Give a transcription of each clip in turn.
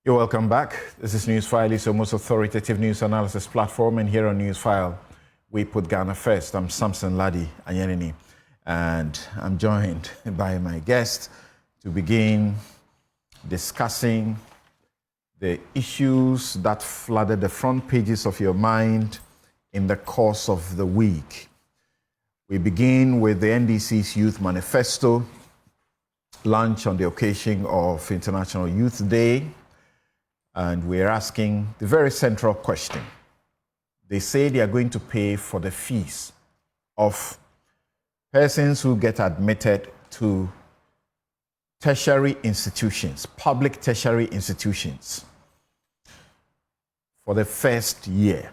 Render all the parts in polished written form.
You're welcome back. This is Newsfile, it's your most authoritative news analysis platform, and here on Newsfile, we put Ghana first. I'm Samson Ladi Anyanini, and I'm joined by my guest to begin discussing the issues that flooded the front pages of your mind in the course of the week. We begin with the NDC's Youth Manifesto, launched on the occasion of International Youth Day. And we're asking the very central question. They say they are going to pay for the fees of persons who get admitted to tertiary institutions, public tertiary institutions, for the first year,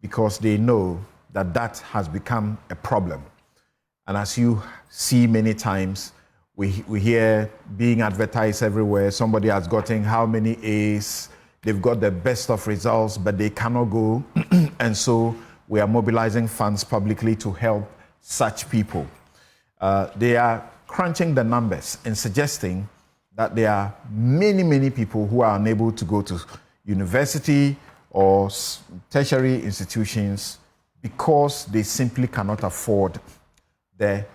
because they know that that has become a problem. And as you see many times, we hear being advertised everywhere, somebody has gotten how many A's, they've got the best of results, but they cannot go. And so we are mobilizing funds publicly to help such people. They are crunching the numbers and suggesting that there are many people who are unable to go to university or tertiary institutions because they simply cannot afford the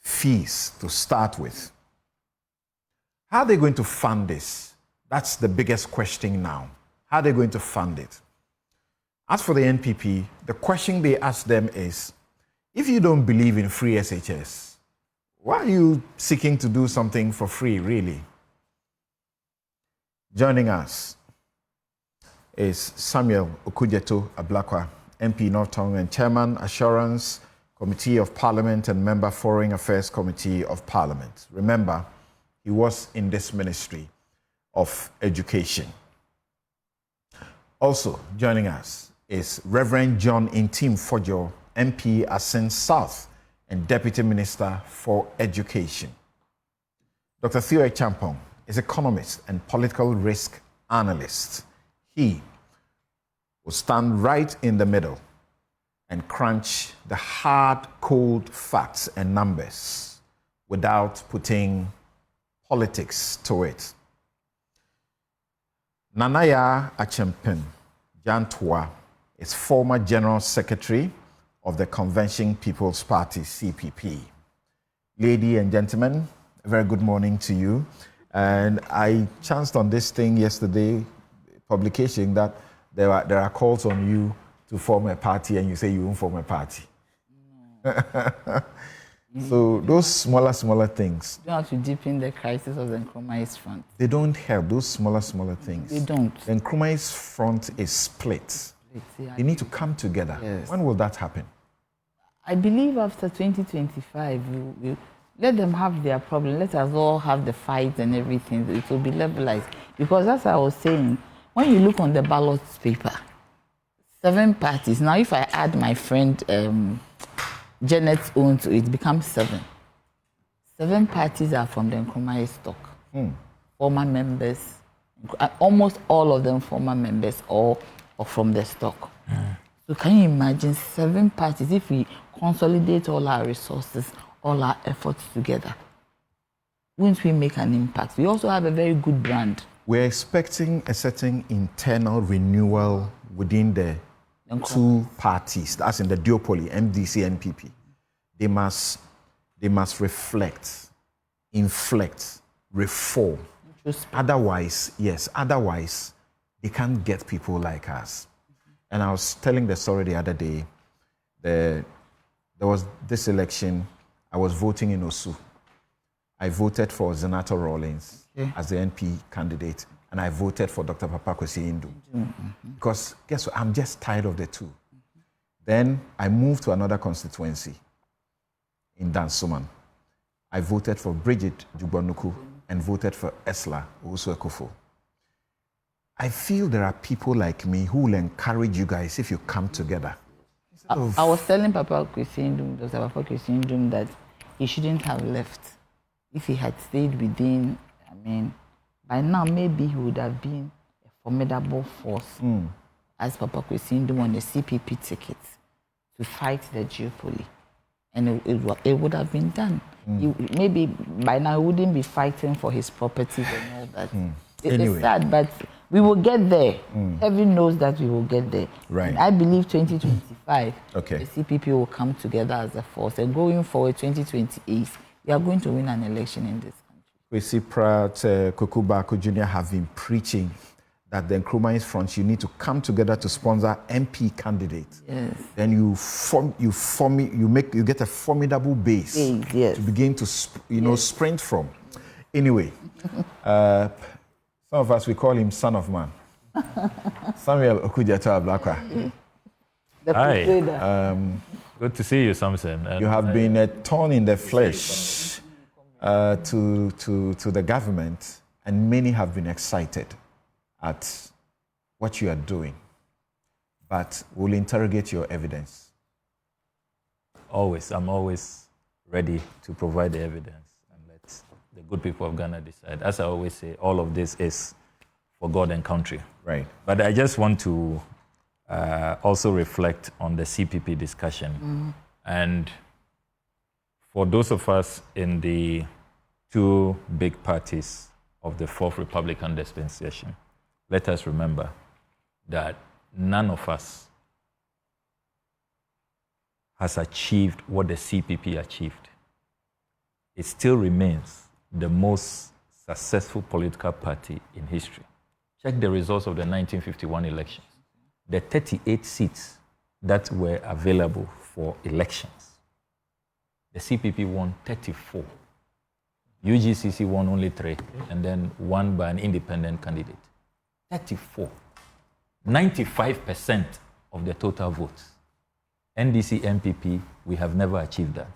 fees to start with. How are they going to fund this? That's the biggest question now. How are they going to fund it? As for the NPP, the question they ask them is, if you don't believe in free SHS, why are you seeking to do something for free, really? Joining us is Samuel Okudzeto Ablakwa, MP North Tongue and Chairman, Assurance Committee of Parliament and Member Foreign Affairs Committee of Parliament. Remember, he was in this ministry of Education. Also joining us is Reverend John Intim Fojo, MP Asin South and Deputy Minister for Education. Dr. Theo Champong is economist and political risk analyst. He will stand right in the middle and crunch the hard, cold facts and numbers without putting politics to it. Nanaya Achempen Jantua is former General Secretary of the Convention People's Party, CPP. Ladies and gentlemen, a very good morning to you. And I chanced on this thing yesterday, publication, that there are calls on you to form a party, and you say you won't form a party. No. So those smaller things. You don't have to deepen the crisis of the Nkrumah's front. They don't help, those smaller things. They don't. The Nkrumah's front is split. Yeah. They need to come together. Yes. When will that happen? I believe after 2025, we let them have their problem. Let us all have the fights and everything. It will be levelized. Because as I was saying, when you look on the ballot paper, 7 parties. Now, if I add my friend Janet's own to it, becomes 7. 7 parties are from the Nkrumah stock. Former members, almost all of them former members or from the stock. So can you imagine 7 parties if we consolidate all our resources, all our efforts together? Won't we make an impact? We also have a very good brand. We're expecting a certain internal renewal within the 2 parties, that's in the duopoly, NDC and NPP. They must reflect, inflect, reform. Otherwise, they can't get people like us. And I was telling the story the other day. There was this election, I was voting in Osu. I voted for Zenato Rawlings as the NP candidate, and I voted for Dr. Papa Kwesi Indu. Because guess what? I'm just tired of the 2. Then I moved to another constituency in Dansoman. I voted for Bridget Jugbanuku and voted for Esla Owusu-Ekufo. I feel there are people like me who will encourage you guys if you come together. I was telling Papa Kwesi Indu, Dr. Papa Kwesi Indu, that he shouldn't have left. If he had stayed within, by now maybe he would have been a formidable force as Papa Kwesi Indu on the CPP ticket to fight the duopoly. And it would have been done. Maybe by now he wouldn't be fighting for his properties and all that. It's sad, but We will get there. Heaven knows that we will get there. Right. And I believe 2025, Okay. the CPP will come together as a force. And going forward, 2028, we are going to win an election in this country. We see Pratt, Kukubaku Jr. have been preaching that the Nkrumah's front, you need to come together to sponsor MP candidates. Yes. Then you get a formidable base Yes. to begin to sprint from. Anyway, some of us, we call him Son of Man. Samuel Okudzeto Ablakwa. Hi. Good to see you, Samson. And you have been a thorn in the flesh to the government, and many have been excited at what you are doing. But we'll interrogate your evidence. I'm always ready to provide the evidence and let the good people of Ghana decide. As I always say, all of this is for God and country. Right. But I just want to also reflect on the CPP discussion. And for those of us in the two big parties of the Fourth Republican dispensation, let us remember that none of us has achieved what the CPP achieved. It still remains the most successful political party in history. Check the results of the 1951 elections. The 38 seats that were available for elections, the CPP won 34. UGCC won only 3, and then one by an independent candidate. 34. 95% of the total votes. NDC, MPP, we have never achieved that.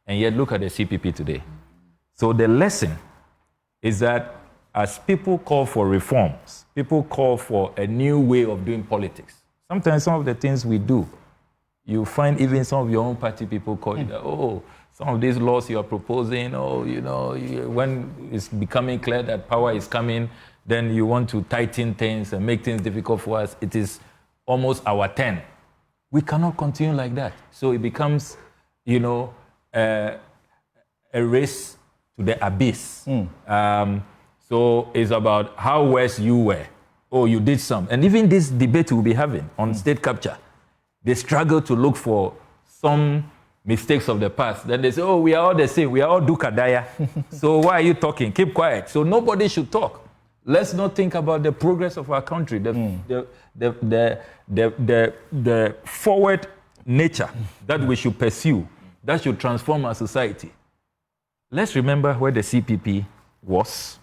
And yet look at the CPP today. So the lesson is that as people call for reforms, people call for a new way of doing politics. Sometimes some of the things we do, you find even some of your own party people call it, some of these laws you are proposing, when it's becoming clear that power is coming, then you want to tighten things and make things difficult for us. It is almost our turn. We cannot continue like that. So it becomes, a race to the abyss. So it's about how worse you were. Oh, you did some. And even this debate we'll be having on state capture, they struggle to look for some mistakes of the past. Then they say, we are all the same. We are all Dukadaya. So why are you talking? Keep quiet. So nobody should talk. Let's not think about the progress of our country, the forward nature that we should pursue, that should transform our society. Let's remember where the CPP was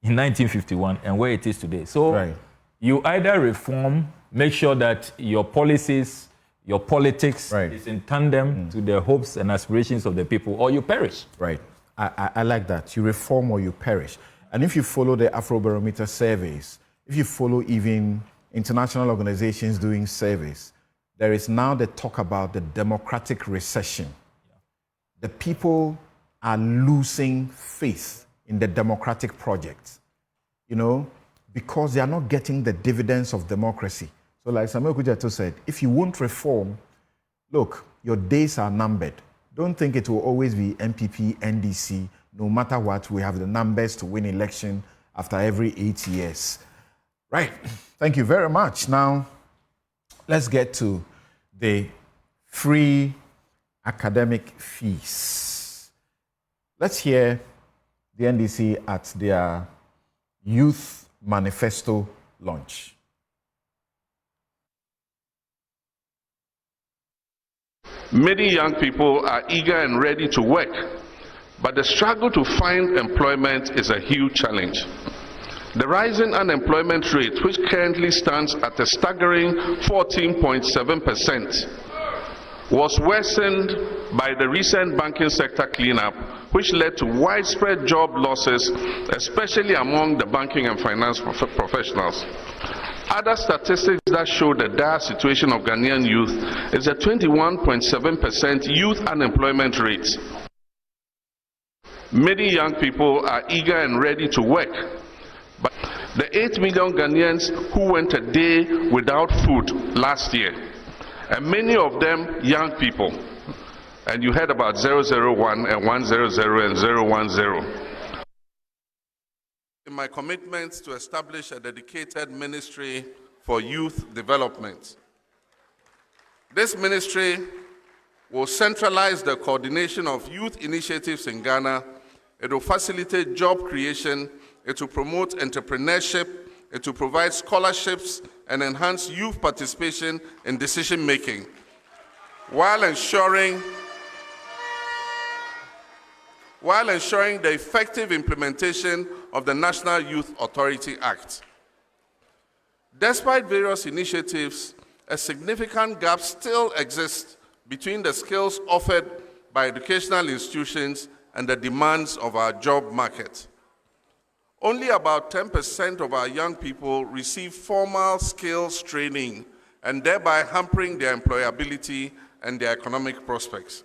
in 1951 and where it is today. So you either reform, make sure that your policies, your politics is in tandem to the hopes and aspirations of the people, or you perish. Right. I like that. You reform or you perish. And if you follow the Afrobarometer surveys, if you follow even international organizations doing surveys, there is now the talk about the democratic recession. The people are losing faith in the democratic project, because they are not getting the dividends of democracy. So like Samuel Okudzeto said, if you won't reform, look, your days are numbered. Don't think it will always be MPP, NDC. No matter what, we have the numbers to win election after every 8 years. Right. Thank you very much. Now, let's get to the free academic fees. Let's hear the NDC at their youth manifesto launch. Many young people are eager and ready to work, but the struggle to find employment is a huge challenge. The rising unemployment rate, which currently stands at a staggering 14.7%, was worsened by the recent banking sector cleanup, which led to widespread job losses, especially among the banking and finance professionals. Other statistics that show the dire situation of Ghanaian youth is a 21.7% youth unemployment rate. Many young people are eager and ready to work, but the 8 million Ghanaians who went a day without food last year, and many of them young people, and you heard about 001 and 100 and 010. in my commitment to establish a dedicated ministry for youth development. This ministry will centralize the coordination of youth initiatives in Ghana. It will facilitate job creation. It will promote entrepreneurship. It will provide scholarships and enhance youth participation in decision-making, while ensuring the effective implementation of the National Youth Authority Act. Despite various initiatives, a significant gap still exists between the skills offered by educational institutions and the demands of our job market. Only about 10% of our young people receive formal skills training, and thereby hampering their employability and their economic prospects.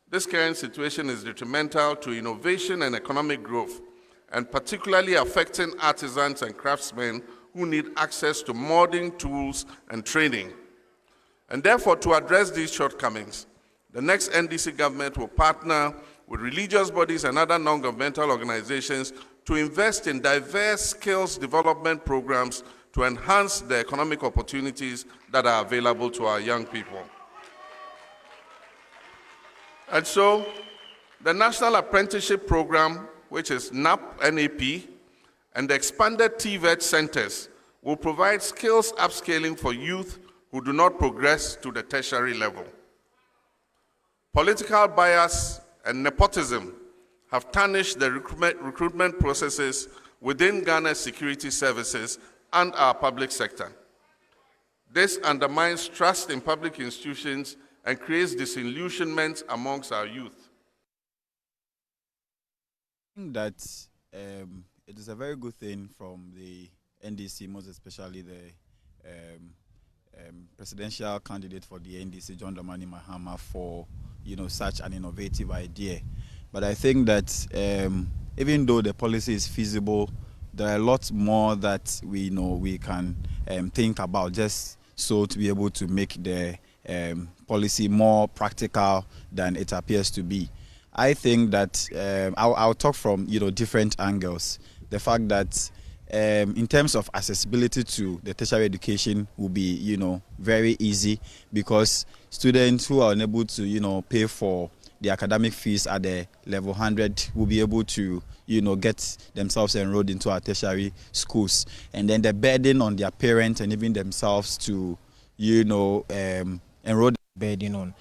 This current situation is detrimental to innovation and economic growth, and particularly affecting artisans and craftsmen who need access to modern tools and training. And therefore, to address these shortcomings, the next NDC government will partner with religious bodies and other non-governmental organizations to invest in diverse skills development programs to enhance the economic opportunities that are available to our young people. And so, the National Apprenticeship Program, which is NAP, and the expanded TVET centers will provide skills upscaling for youth who do not progress to the tertiary level. Political bias and nepotism have tarnished the recruitment processes within Ghana's security services and our public sector. This undermines trust in public institutions and creates disillusionment amongst our youth. I think that it is a very good thing from the NDC, most especially the presidential candidate for the NDC, John Dramani Mahama, for such an innovative idea. But I think that even though the policy is feasible, there are a lot more that we can think about, just so to be able to make the policy more practical than it appears to be. I think that I'll talk from different angles. The fact that in terms of accessibility to the tertiary education will be very easy, because students who are unable to pay for the academic fees at the level 100 will be able to get themselves enrolled into our tertiary schools, and then the burden on their parents and even themselves to enroll burden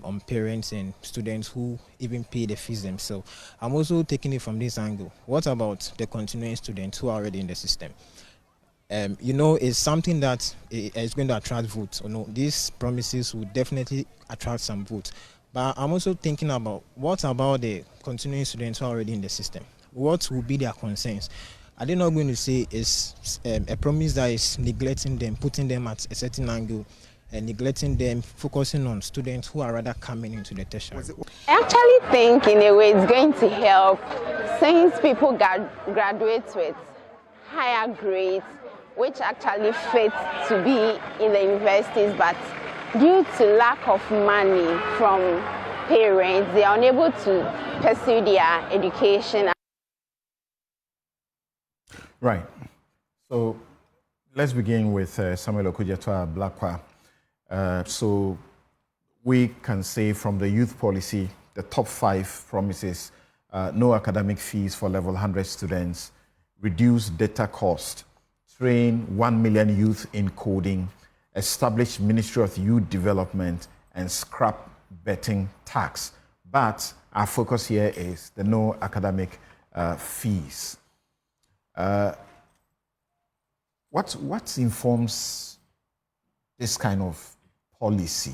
on parents and students who even pay the fees themselves. I'm also taking it from this angle. What about the continuing students who are already in the system? It's something that is going to attract votes. These promises will definitely attract some votes. But I'm also thinking about, what about the continuing students who are already in the system? What will be their concerns? Are they not going to say it's a promise that is neglecting them, putting them at a certain angle, and neglecting them, focusing on students who are rather coming into the tertiary? I actually think in a way it's going to help, since people graduate with higher grades, which actually fit to be in the universities, but due to lack of money from parents, they are unable to pursue their education. Right. So let's begin with Samuel Okudzeto Blakwa. So we can say from the youth policy, the top 5 promises: no academic fees for level 100 students, reduce data cost, train 1 million youth in coding, establish Ministry of Youth Development, and scrap betting tax. But our focus here is the no academic fees. What informs this kind of policy?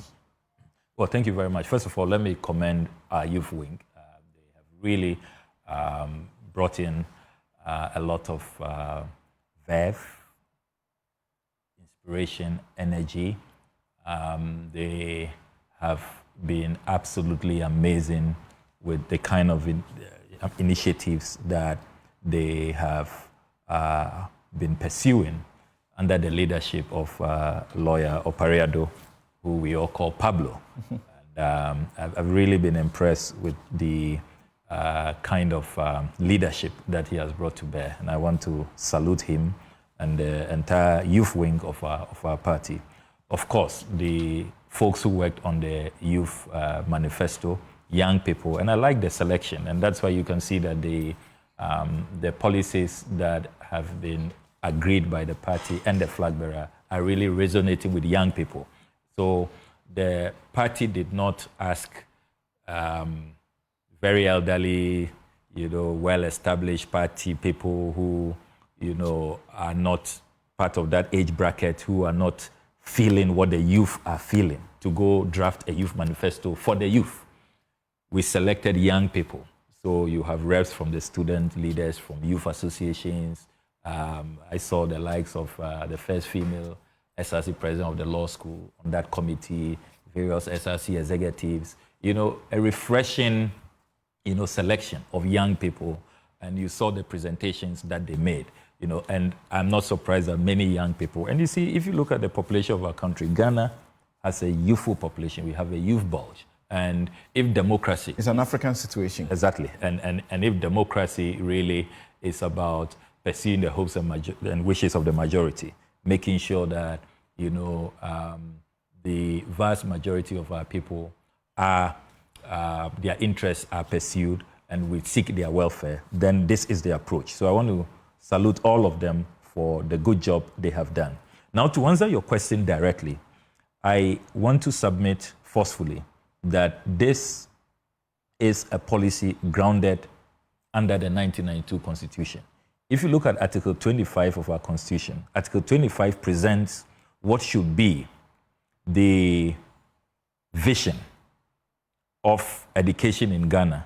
Well, thank you very much. First of all, let me commend our youth wing. They have really brought in a lot of verve, inspiration, energy. They have been absolutely amazing with the kind of initiatives that they have been pursuing under the leadership of lawyer Opariado, who we all call Pablo. And I've really been impressed with the kind of leadership that he has brought to bear. And I want to salute him and the entire youth wing of our party. Of course, the folks who worked on the youth manifesto, young people, and I like the selection, and that's why you can see that the policies that have been agreed by the party and the flag bearer are really resonating with young people. So the party did not ask very elderly, well-established party people who, are not part of that age bracket, who are not feeling what the youth are feeling, to go draft a youth manifesto for the youth. We selected young people. So you have reps from the student leaders, from youth associations. I saw the likes of the first female SRC president of the law school on that committee, various SRC executives, a refreshing, selection of young people. And you saw the presentations that they made, and I'm not surprised that many young people, and you see, if you look at the population of our country, Ghana has a youthful population. We have a youth bulge. And if democracy... It's an African situation. Exactly. And if democracy really is about pursuing the hopes and wishes of the majority, making sure that, the vast majority of our people are, their interests are pursued and we seek their welfare, then this is the approach. So I want to salute all of them for the good job they have done. Now, to answer your question directly, I want to submit forcefully that this is a policy grounded under the 1992 Constitution. If you look at Article 25 of our Constitution, Article 25 presents what should be the vision of education in Ghana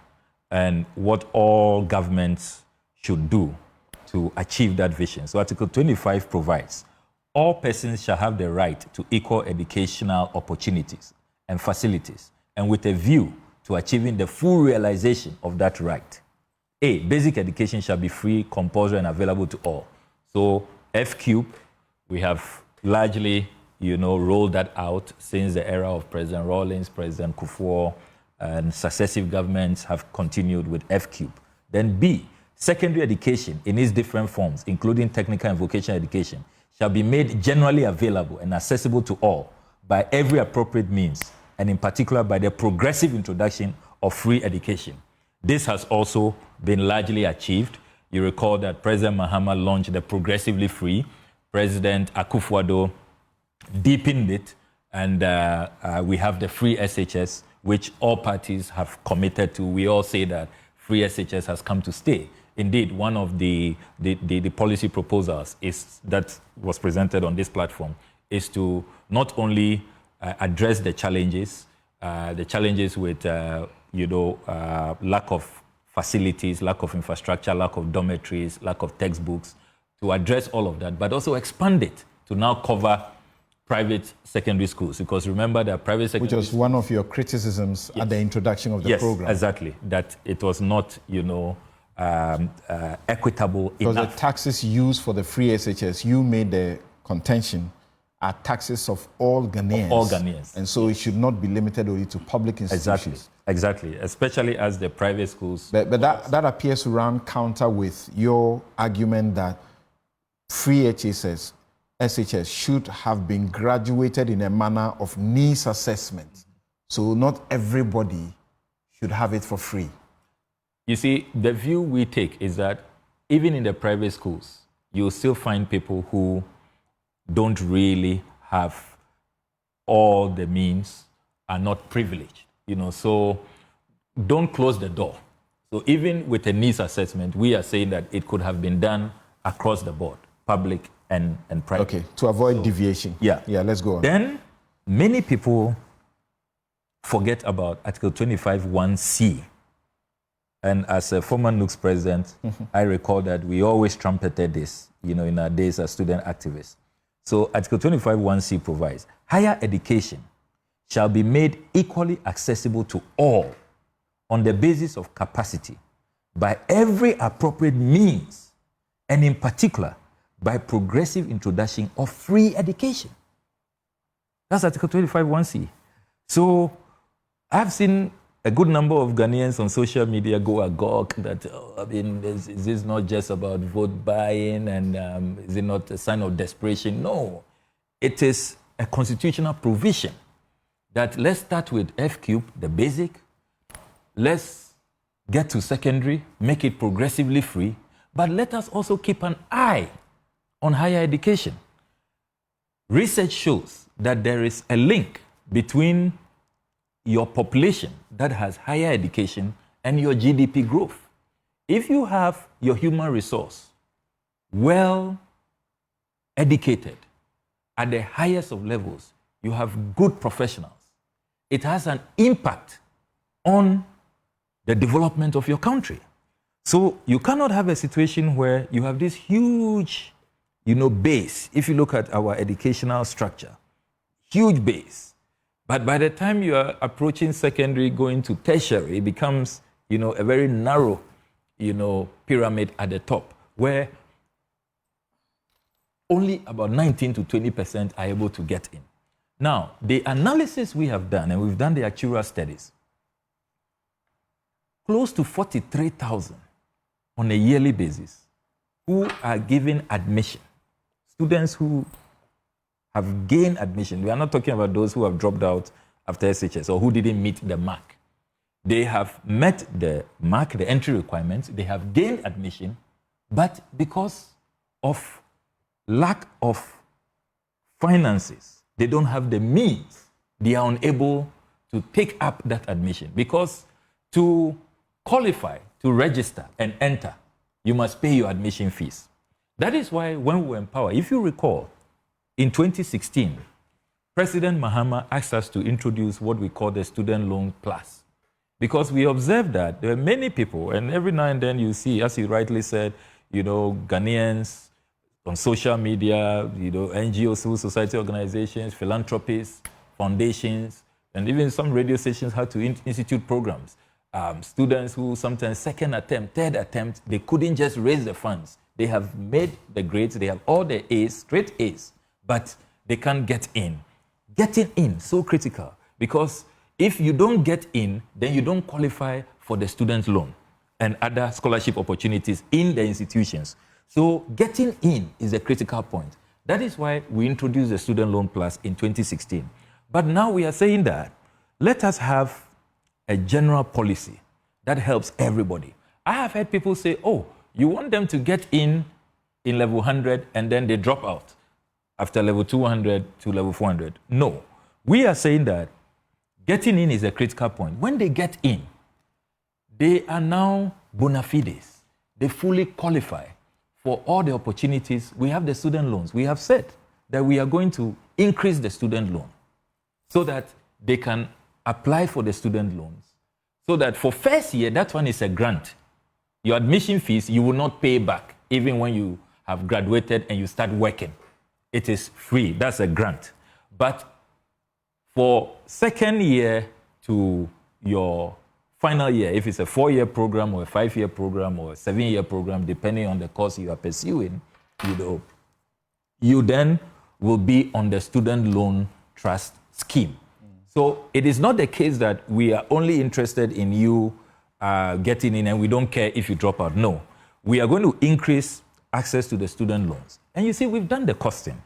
and what all governments should do to achieve that vision. So Article 25 provides all persons shall have the right to equal educational opportunities and facilities, and with a view to achieving the full realization of that right. A, basic education shall be free, compulsory, and available to all. So F-Cube, we have largely, rolled that out since the era of President Rawlings, President Kufuor, and successive governments have continued with F-Cube. Then B, secondary education in its different forms, including technical and vocational education, shall be made generally available and accessible to all by every appropriate means, and in particular by the progressive introduction of free education. This has also been largely achieved. You recall that President Mahama launched the Progressively Free. President Akufo-Addo deepened it, and we have the free SHS, which all parties have committed to. We all say that free SHS has come to stay. Indeed, one of the policy proposals that was presented on this platform is to not only address the challenges with lack of facilities, lack of infrastructure, lack of dormitories, lack of textbooks, to address all of that, but also expand it to now cover private secondary schools. Because remember that private secondary schools... Which was one of your criticisms at the introduction of the program. Yes, exactly. That it was not, equitable enough. Because the taxes used for the free SHS, you made the contention, are taxes of all Ghanaians. Of all Ghanaians. And so it should not be limited only to public institutions. Exactly. Especially as the private schools... But that appears to run counter with your argument that free SHS should have been graduated in a manner of needs assessment. So not everybody should have it for free. You see, the view we take is that even in the private schools, you'll still find people who don't really have all the means, are not privileged. So don't close the door. So even with a needs assessment, we are saying that it could have been done across the board, public and private. Okay, to avoid deviation. Yeah, let's go on. Then many people forget about Article 25(1)(c). And as a former NUCS president, I recall that we always trumpeted this, in our days as student activists. So Article 25(1)(c) provides, higher education shall be made equally accessible to all on the basis of capacity by every appropriate means, and in particular, by progressive introduction of free education. That's Article 25(1)(c). So I've seen a good number of Ghanaians on social media go agog that, is this not just about vote buying and is it not a sign of desperation? No, it is a constitutional provision that let's start with F-cube, the basic, let's get to secondary, make it progressively free, but let us also keep an eye on higher education. Research shows that there is a link between your population that has higher education and your GDP growth. If you have your human resource well educated at the highest of levels, you have good professionals, it has an impact on the development of your country. So you cannot have a situation where you have this huge, base. If you look at our educational structure, huge base. But by the time you are approaching secondary, going to tertiary, it becomes, a very narrow, pyramid at the top, where only about 19 to 20% are able to get in. Now, the analysis we have done, and we've done the actuarial studies, close to 43,000 on a yearly basis who are given admission. Students who have gained admission. We are not talking about those who have dropped out after SHS or who didn't meet the mark. They have met the mark, the entry requirements, they have gained admission, but because of lack of finances, they don't have the means, they are unable to take up that admission. Because to qualify, to register and enter, you must pay your admission fees. That is why when we were in power, if you recall, in 2016, President Mahama asked us to introduce what we call the Student Loan Plus. Because we observed that there are many people, and every now and then you see, as you rightly said, Ghanaians on social media, NGOs, civil society organizations, philanthropists, foundations, and even some radio stations had to institute programs. Students who sometimes second attempt, third attempt, they couldn't just raise the funds. They have made the grades, they have all the A's, straight A's, but they can't get in. Getting in, so critical, because if you don't get in, then you don't qualify for the student loan and other scholarship opportunities in the institutions. So getting in is a critical point. That is why we introduced the Student Loan Plus in 2016. But now we are saying that let us have a general policy that helps everybody. I have heard people say, you want them to get in level 100 and then they drop out after level 200 to level 400. No, we are saying that getting in is a critical point. When they get in, they are now bona fides. They fully qualify for all the opportunities. We have the student loans. We have said that we are going to increase the student loan so that they can apply for the student loans. So that for first year, that one is a grant. Your admission fees, you will not pay back, even when you have graduated and you start working. It is free. That's a grant. But for second year to your final year, if it's a 4-year program or a 5-year program or a 7-year program, depending on the course you are pursuing, you then will be on the student loan trust scheme. So it is not the case that we are only interested in you getting in and we don't care if you drop out. No, we are going to increase access to the student loans. And you see, we've done the costing.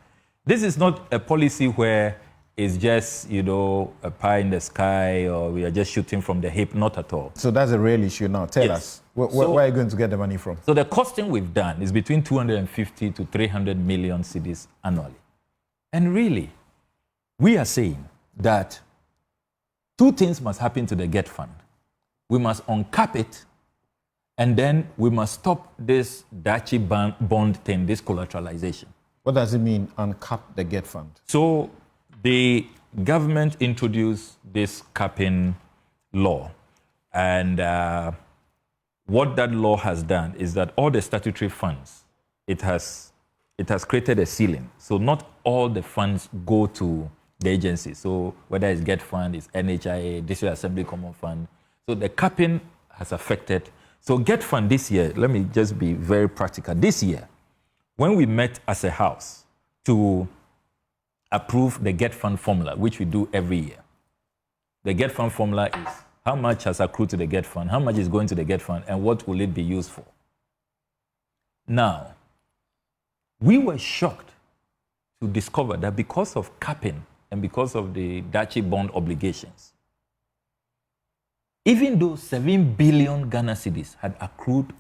This is not a policy where it's just, a pie in the sky or we are just shooting from the hip, not at all. So that's a real issue now. Tell us, where are you going to get the money from? So the costing we've done is between 250 to 300 million cedis annually. And really, we are saying that two things must happen to the GETFund. We must uncap it, and then we must stop this Dachi bond thing, this collateralization. What does it mean, uncap the GETFund? So the government introduced this capping law, and what that law has done is that all the statutory funds, it has created a ceiling. So not all the funds go to the agency. So whether it's GETFund, it's NHIA, District Assembly Common Fund. So the capping has affected. So GETFund this year, let me just be very practical. This year, when we met as a house to approve the GETFund formula, which we do every year, the GETFund formula is how much has accrued to the GETFund, how much is going to the GETFund, and what will it be used for? Now, we were shocked to discover that because of capping and because of the Dachi bond obligations, even though 7 billion Ghana cedis had accrued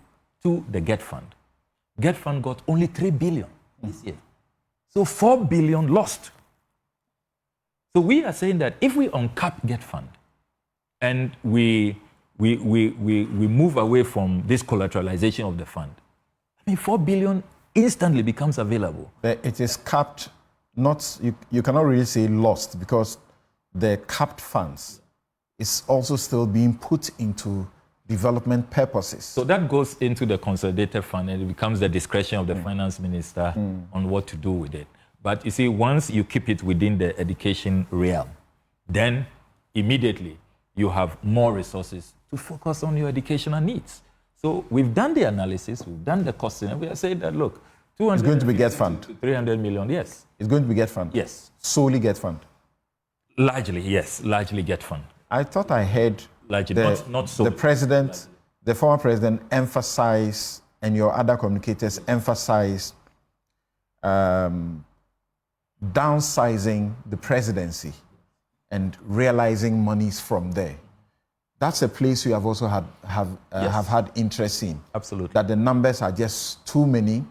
to the GETFund got only 3 billion this year. So 4 billion lost. So we are saying that if we uncap GETFund and we move away from this collateralization of the fund, I mean, 4 billion instantly becomes available. It is capped, not, you cannot really say lost, because the capped funds is also still being put into development purposes. So that goes into the consolidated fund and it becomes the discretion of the finance minister on what to do with it. But you see, once you keep it within the education realm, then immediately you have more resources to focus on your educational needs. So we've done the analysis, we've done the costing, and we are saying that, look, 200 it's going to be GETFund. to 300 million, yes. It's going to be GETFund? Yes. Solely GETFund? Largely, yes, largely GETFund. I thought I heard largely, not so. The president, the former president emphasized, and your other communicators emphasized downsizing the presidency and realizing monies from there. That's a place you have also have had interest in. Absolutely. That the numbers are just too many,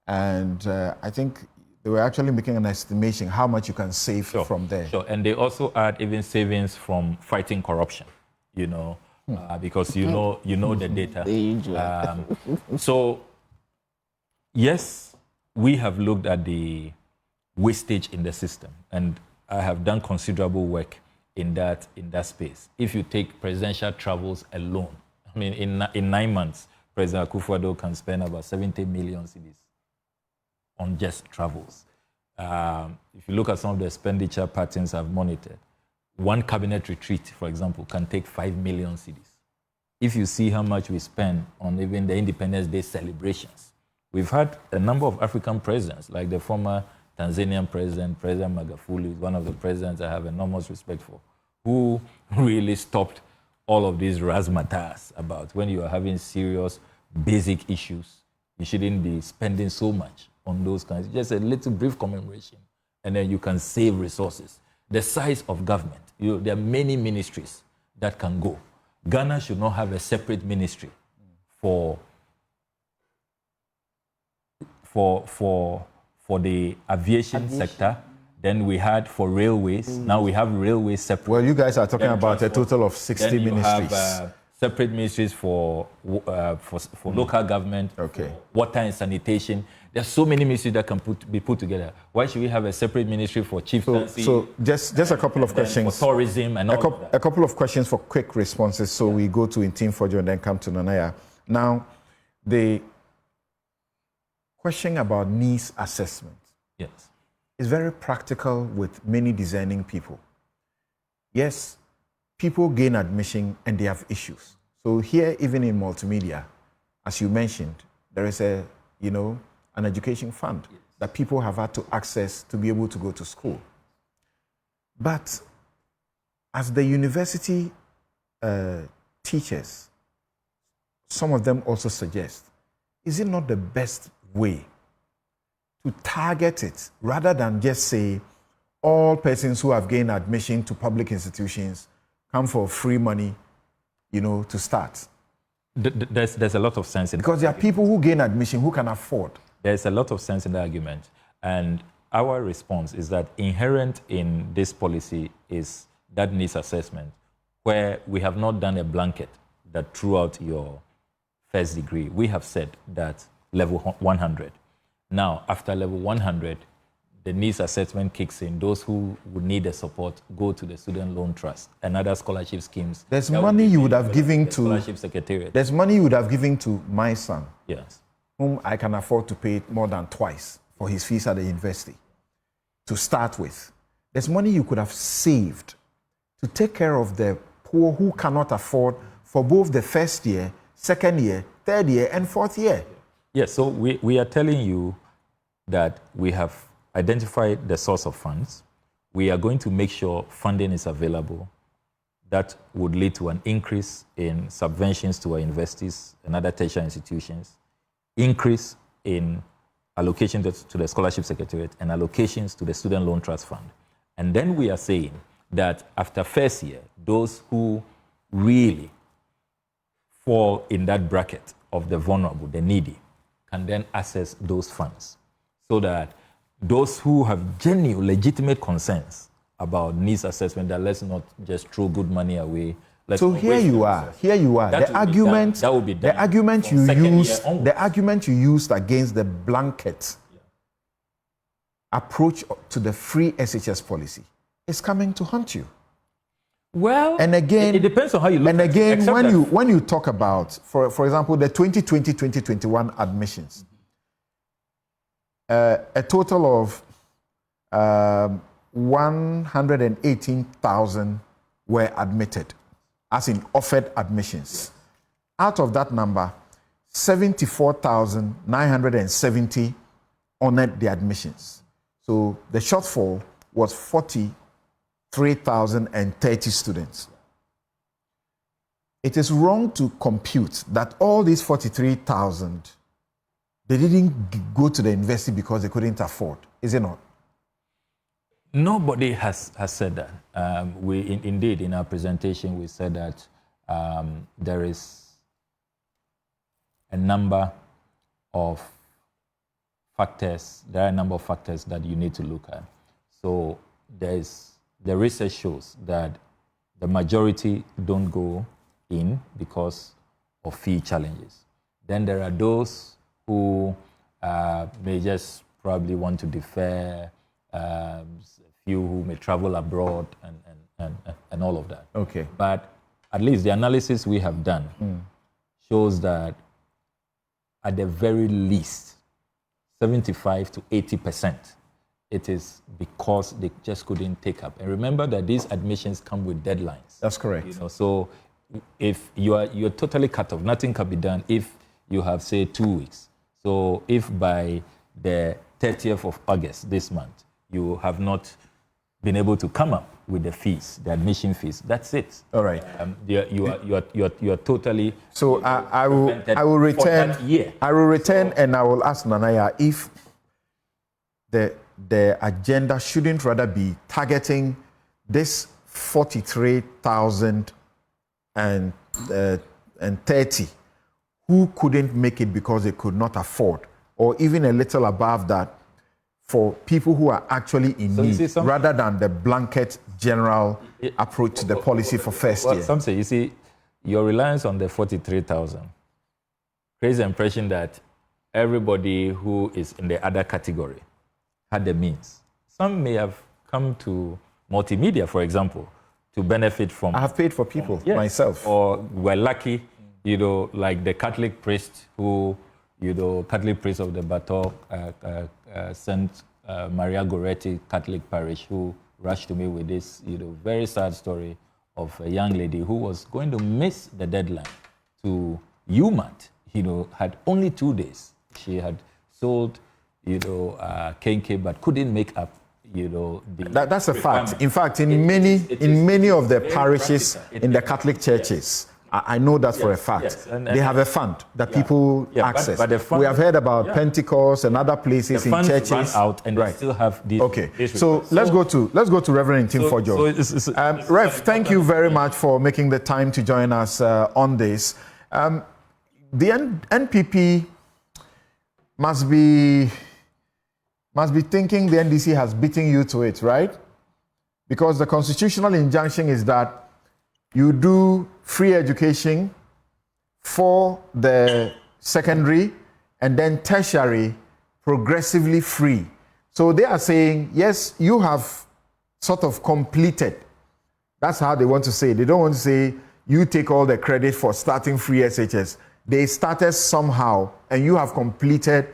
and I think they were actually making an estimation how much you can save from there. Sure, and they also add even savings from fighting corruption, you know, because you know the data. So, yes, we have looked at the wastage in the system, and I have done considerable work in that space. If you take presidential travels alone, I mean, in 9 months, President Akufo-Addo can spend about 70 million cedis on just travels. If you look at some of the expenditure patterns I've monitored, one cabinet retreat, for example, can take 5 million cedis. If you see how much we spend on even the Independence Day celebrations, we've had a number of African presidents, like the former Tanzanian president, President Magufuli, one of the presidents I have enormous respect for, who really stopped all of these razzmatazz about when you are having serious, basic issues, you shouldn't be spending so much on those kinds. Just a little brief commemoration, and then you can save resources. The size of government, there are many ministries that can go. Ghana should not have a separate ministry for the aviation sector. Then we had for railways. Now we have railways separate. Well, you guys are talking about a total of 60 then you ministries. Have separate ministries for local government, water and sanitation. There's so many ministries that can be put together. Why should we have a separate ministry for chieftaincy? So just a couple of questions. For tourism and all a couple of questions for quick responses. So we go to Intim Fojo and then come to Nanaya. Now, the question about needs assessment. Yes. Is very practical with many discerning people. Yes, people gain admission and they have issues. So here, even in multimedia, as you mentioned, there is an education fund that people have had to access to be able to go to school. But as the university teachers, some of them also suggest, is it not the best way to target it rather than just say all persons who have gained admission to public institutions come for free money, to start? There's a lot of sense in because there are people who gain admission who can afford. There's a lot of sense in the argument, and our response is that inherent in this policy is that needs assessment, where we have not done a blanket that throughout your first degree. We have said that level 100. Now, after level 100, the needs assessment kicks in. Those who would need the support go to the Student Loan Trust and other scholarship schemes. There's money you would have given to Scholarship Secretariat. There's money you would have given to my son, yes, whom I can afford to pay more than twice for his fees at the university. To start with, there's money you could have saved to take care of the poor who cannot afford for both the first year, second year, third year, and fourth year. Yes, so we are telling you that we have identified the source of funds. We are going to make sure funding is available. that would lead to an increase in subventions to our universities and other tertiary institutions, increase in allocation to the scholarship secretariat and allocations to the student loan trust fund. And then we are saying that after first year, those who really fall in that bracket of the vulnerable, the needy, can then access those funds so that those who have genuine, legitimate concerns about needs assessment, that let's not just throw good money away. So here you are. The argument you used against the blanket approach to the free SHS policy is coming to haunt you. Well, and again, it depends on how you look at it. And again, when you talk about, for example, the 2020-2021 admissions, a total of 118,000 were admitted, as in offered admissions. Out of that number, 74,970 honored the admissions. So the shortfall was 43,030 students. It is wrong to compute that all these 43,000, they didn't go to the university because they couldn't afford, is it not? Nobody has said that. Indeed, in our presentation, we said that there is a number of factors. There are a number of factors that you need to look at. So the research shows that the majority don't go in because of fee challenges. Then there are those who may just probably want to defer, few who may travel abroad and all of that. Okay. But at least the analysis we have done shows that at the very least, 75 to 80%, it is because they just couldn't take up. And remember that these admissions come with deadlines. That's correct. You know, so if you're totally cut off, nothing can be done if you have, say, 2 weeks. So if by the 30th of August this month, you have not been able to come up with the fees, the admission fees, that's it. All right. You are totally. So I will return. I will return, and I will ask Nanaya if the agenda shouldn't rather be targeting this 43,030 who couldn't make it because they could not afford, or even a little above that, for people who are actually in need, rather than the blanket general approach to the policy for first year. Some say, you see, your reliance on the 43,000 creates the impression that everybody who is in the other category had the means. Some may have come to multimedia, for example, to benefit from. I have paid for people myself. Or were lucky, like the Catholic priest who, Catholic priest of the Batok, St. Maria Goretti Catholic Parish, who rushed to me with this, very sad story of a young lady who was going to miss the deadline to UMAT, had only 2 days. She had sold, KK, but couldn't make up, That's a fact. In fact, in many of the parishes in the Catholic churches, I know that for a fact. Yes. And they have a fund that people access. But the fund, we have heard about Pentecost and other places in churches. Run out and they still have these. Okay, so let's go to Reverend Tim Fojo. Rev, thank you very much for making the time to join us on this. The NPP must be thinking the NDC has beaten you to it, right? Because the constitutional injunction is that you do free education for the secondary and then tertiary progressively free. So they are saying, yes, you have sort of completed. That's how they want to say it. They don't want to say you take all the credit for starting free SHS. They started somehow and you have completed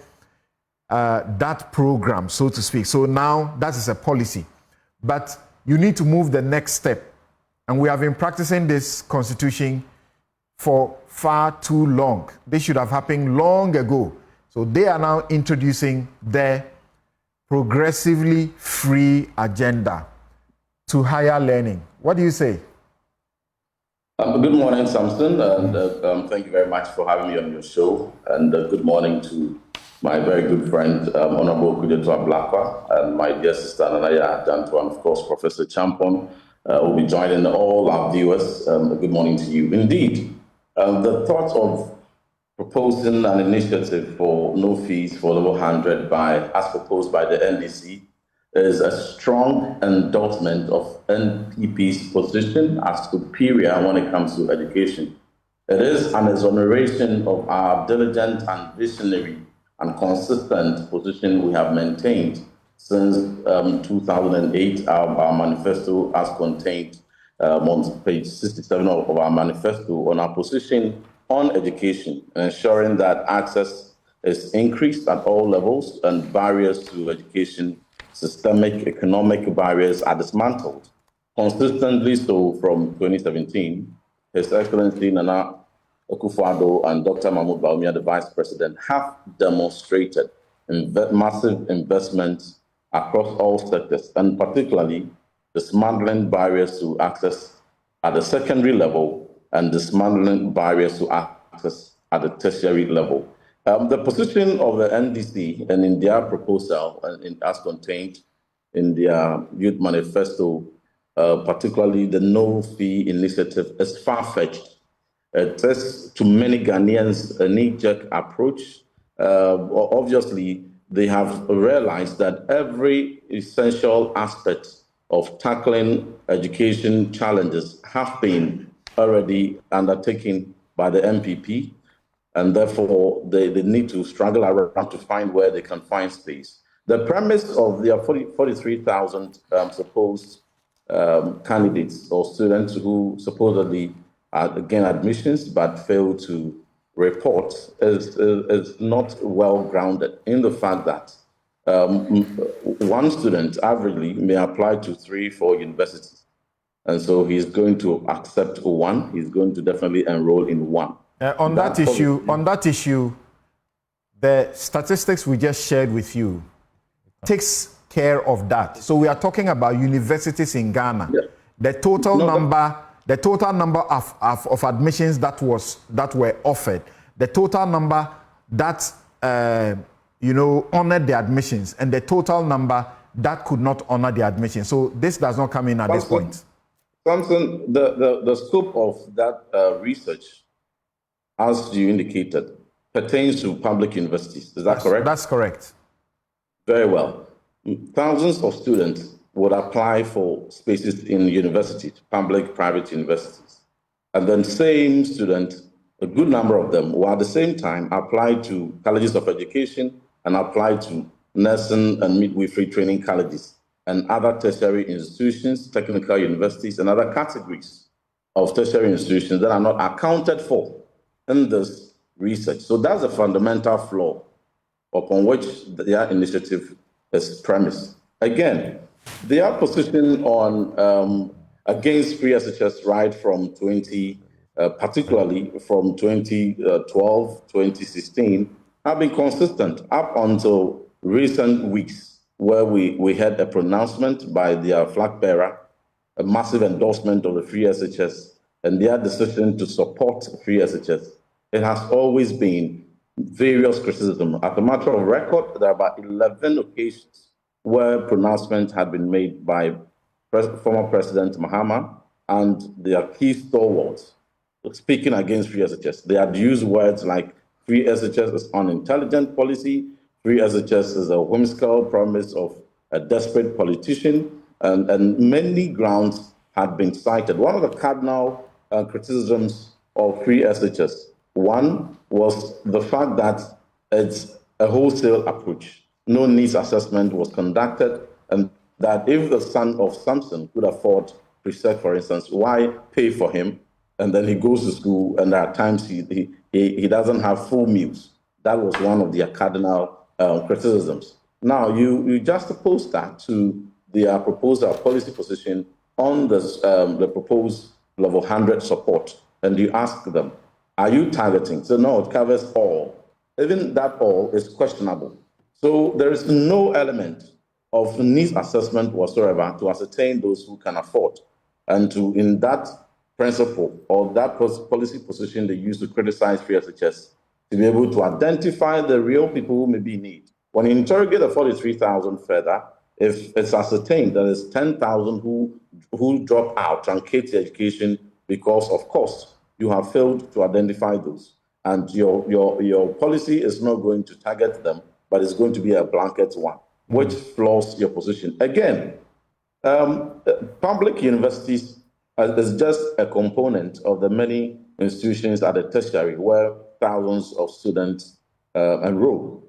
that program, so to speak. So now that is a policy. But you need to move the next step. And we have been practicing this constitution for far too long. This should have happened long ago. So they are now introducing their progressively free agenda to higher learning. What do you say? Good morning, Samson, and thank you very much for having me on your show. And good morning to my very good friend, Honorable Kudetua Blakwa, and my dear sister, Nanaya Dantua, and of course, Professor Champon, will be joining all our viewers. Good morning to you. Indeed, the thought of proposing an initiative for no fees for level 100 as proposed by the NDC is a strong endorsement of NPP's position as superior when it comes to education. It is an exoneration of our diligent and visionary and consistent position we have maintained since 2008, our manifesto as contained on page 67 of our manifesto on our position on education, ensuring that access is increased at all levels and barriers to education, systemic economic barriers are dismantled. Consistently so from 2017, His Excellency Nana Akufo-Addo and Dr. Mahmoud Bawumia, the Vice President, have demonstrated massive investments across all sectors, and particularly dismantling barriers to access at the secondary level and dismantling barriers to access at the tertiary level. The position of the NDC and in their proposal, as contained in their youth manifesto, particularly the no-fee initiative, is far-fetched. It is, to many Ghanaians, a knee-jerk approach. Obviously, they have realized that every essential aspect of tackling education challenges have been already undertaken by the MPP, and therefore they need to struggle around to find where they can find space. The premise of their 43,000 supposed candidates or students who supposedly gain admissions but fail to report is not well grounded in the fact that one student averagely may apply to 3-4 universities. And so he's going to accept one, he's going to definitely enroll in one. On that issue, the statistics we just shared with you takes care of that. So we are talking about universities in Ghana. Yeah. The total number of admissions that were offered, the total number that honored the admissions, and the total number that could not honor the admissions. So this does not come in at this point. Samson, the scope of that research, as you indicated, pertains to public universities. Is that correct? That's correct. Very well. Thousands of students would apply for spaces in universities, public, private universities. And then same students, a good number of them, will at the same time apply to colleges of education and apply to nursing and midwifery training colleges and other tertiary institutions, technical universities, and other categories of tertiary institutions that are not accounted for in this research. So that's a fundamental flaw upon which their initiative is premised. Again, their position on against free SHS right from particularly from 2012, 2016, have been consistent up until recent weeks, where we had a pronouncement by their flag bearer, a massive endorsement of the free SHS, and their decision to support free SHS. It has always been various criticism. As a matter of record, there are about 11 occasions where pronouncements had been made by former President Mahama and their key stalwarts speaking against free SHS. They had used words like free SHS is unintelligent policy, free SHS is a whimsical promise of a desperate politician, and many grounds had been cited. One of the cardinal criticisms of free SHS, one was the fact that it's a wholesale approach. No needs assessment was conducted, and that if the son of Samson could afford precept, for instance, why pay for him? And then he goes to school, and at times he doesn't have full meals. That was one of their cardinal criticisms. Now, you juxtapose that to their proposal policy position on the proposed level 100 support, and you ask them, are you targeting? So no, it covers all. Even that all is questionable. So there is no element of needs assessment whatsoever to ascertain those who can afford. And in that principle or that policy position they use to criticize free SHS to be able to identify the real people who may be in need. When you interrogate the 43,000 further, if it's ascertained that there's 10,000 who drop out, truncate the education because of cost, you have failed to identify those. And your policy is not going to target them, but it's going to be a blanket one, which flaws your position. Again, public universities is just a component of the many institutions at the tertiary where thousands of students enroll.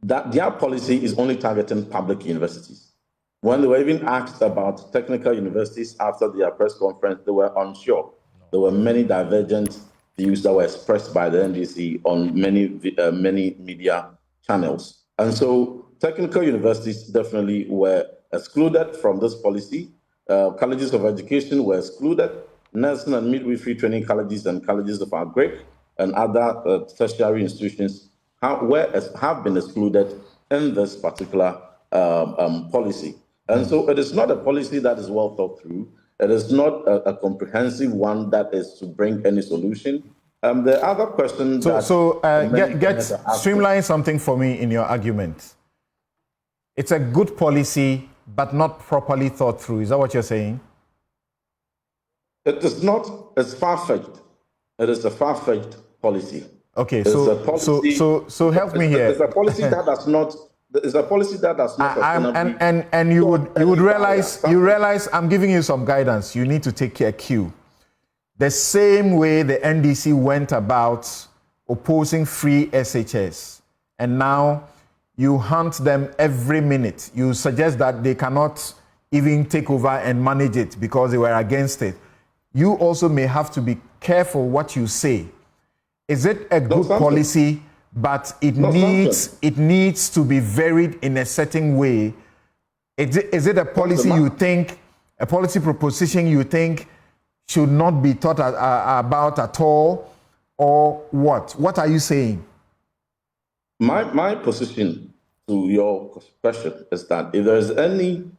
That their policy is only targeting public universities. When they were even asked about technical universities after their press conference, they were unsure. There were many divergent views that were expressed by the NDC on many media channels. And so technical universities definitely were excluded from this policy. Colleges of education were excluded. Nursing and midwifery training colleges and colleges of agric and other tertiary institutions have been excluded in this particular policy. And so it is not a policy that is well thought through. It is not a comprehensive one that is to bring any solution. The other question streamline something for me in your argument. It's a good policy, but not properly thought through. Is that what you're saying? It is not. It's far-fetched. It is a far-fetched policy. Okay, so help me here. It's a policy that does not. It's a policy that does not. And you would realize I'm giving you some guidance. You need to take a cue. The same way the NDC went about opposing free SHS, and now you hunt them every minute. You suggest that they cannot even take over and manage it because they were against it. You also may have to be careful what you say. Is it a good policy, but it needs to be varied in a certain way? Is it a policy you think, a policy proposition you think should not be thought about at all, or what? What are you saying? My position to your question is that if there is any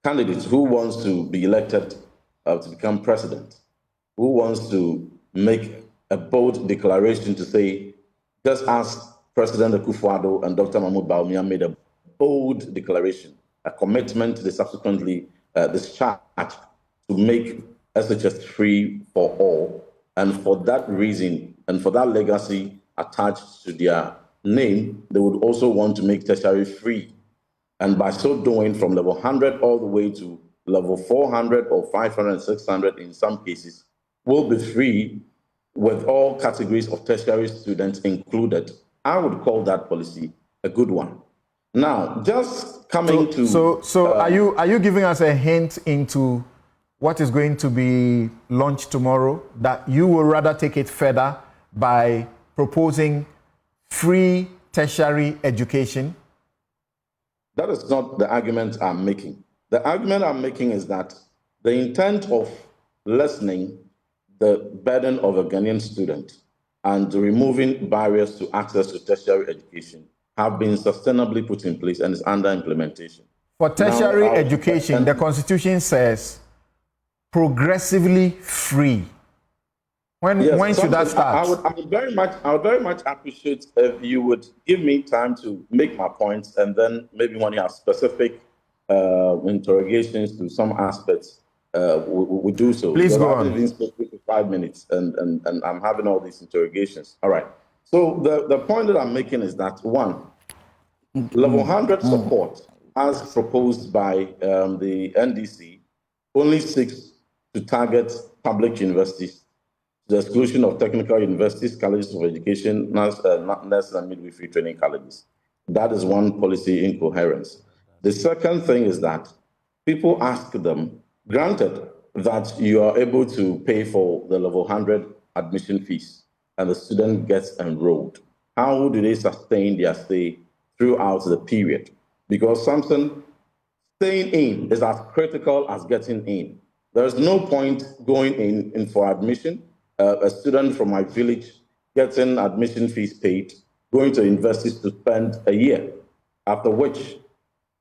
candidate who wants to be elected to become president, who wants to make a bold declaration to say, just as President Akufo-Addo and Dr. Mahmoud Bawumia made a bold declaration, a commitment they subsequently discharged to make SHS free for all, and for that reason and for that legacy attached to their name, they would also want to make tertiary free. And by so doing, from level 100 all the way to level 400 or 500, 600 in some cases, will be free with all categories of tertiary students included. I would call that policy a good one. Now, just coming are you giving us a hint into what is going to be launched tomorrow, that you will rather take it further by proposing free tertiary education? That is not the argument I'm making. The argument I'm making is that the intent of lessening the burden of a Ghanaian student and removing barriers to access to tertiary education have been sustainably put in place and is under implementation. For tertiary education, the Constitution says progressively free. When should that start? I would very much appreciate if you would give me time to make my points, and then maybe when you have specific interrogations to some aspects, we do so. Please go on. I've been speaking for 5 minutes, and I'm having all these interrogations. All right. So the point that I'm making is that, one, level 100 support, as proposed by the NDC, only seeks to target public universities, the exclusion of technical universities, colleges of education, nurse and midwifery training colleges. That is one policy incoherence. The second thing is that people ask them, granted that you are able to pay for the level 100 admission fees and the student gets enrolled, how do they sustain their stay throughout the period? Because something staying in is as critical as getting in. There's no point going in for admission. A student from my village getting admission fees paid, going to universities to spend a year, after which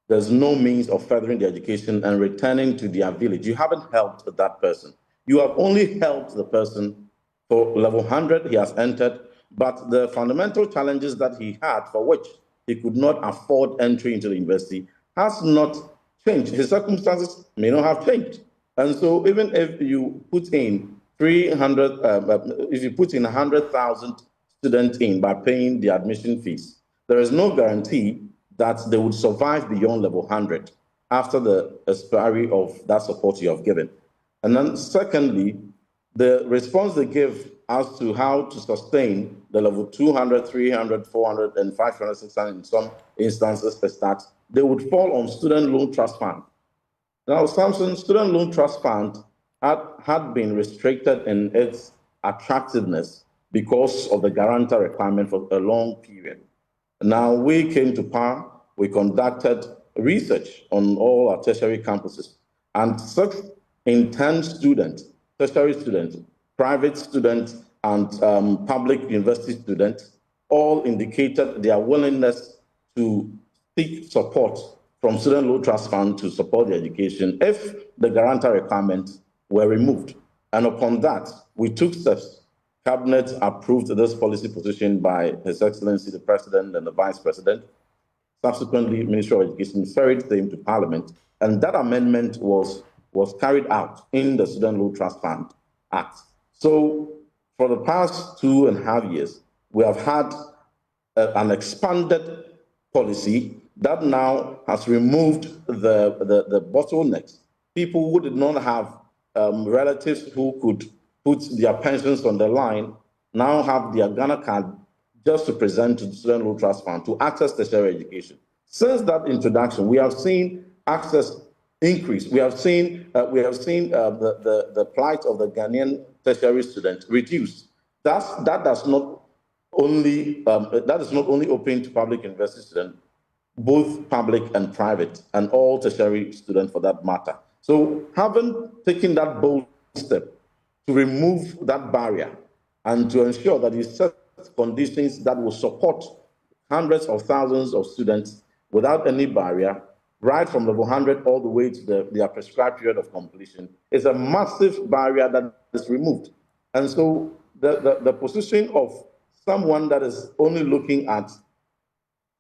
there's no means of furthering the education and returning to their village. You haven't helped that person. You have only helped the person for level 100, he has entered, but the fundamental challenges that he had for which he could not afford entry into the university has not changed. His circumstances may not have changed. And so even if you put in 100,000 students in by paying the admission fees, there is no guarantee that they would survive beyond level 100 after the expiry of that support you have given. And then secondly, the response they give as to how to sustain the level 200, 300, 400, and 500, 600 in some instances per start, they would fall on student loan trust fund. Now, Samson, student loan trust fund had been restricted in its attractiveness because of the guarantor requirement for a long period. Now, we came to power, we conducted research on all our tertiary campuses, and such intent students, tertiary students, private students, and public university students all indicated their willingness to seek support from student loan trust fund to support their education if the guarantor requirements were removed. And upon that, we took steps. Cabinet approved this policy position by His Excellency the President and the Vice President. Subsequently, Ministry of Education ferried them to Parliament, and that amendment was carried out in the Student Loan Trust Fund Act. So for the past 2.5 years, we have had an expanded policy that now has removed the bottlenecks. People who did not have relatives who could put their pensions on the line now have their Ghana card just to present to the Student Loan Trust Fund to access tertiary education. Since that introduction, we have seen access increase. We have seen the plight of the Ghanaian tertiary student reduced. That is not only open to public university students, both public and private, and all tertiary students for that matter. So having taken that bold step to remove that barrier and to ensure that it sets conditions that will support hundreds of thousands of students without any barrier, right from level 100 all the way to their prescribed period of completion, is a massive barrier that is removed. And so the position of someone that is only looking at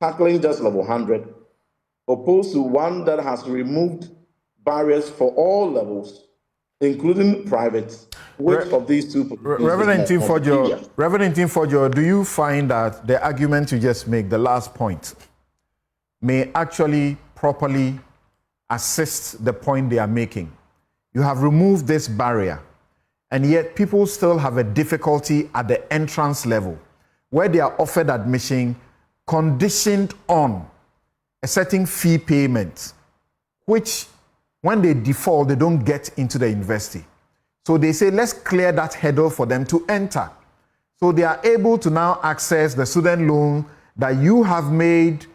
tackling just level 100, opposed to one that has removed barriers for all levels, including private, which of these two Reverend Timfojo, do you find that the argument you just make, the last point, may actually properly assist the point they are making? You have removed this barrier, and yet people still have a difficulty at the entrance level, where they are offered admission conditioned on a certain fee payment, which when they default, they don't get into the university. So they say, let's clear that hurdle for them to enter. So they are able to now access the student loan that you have made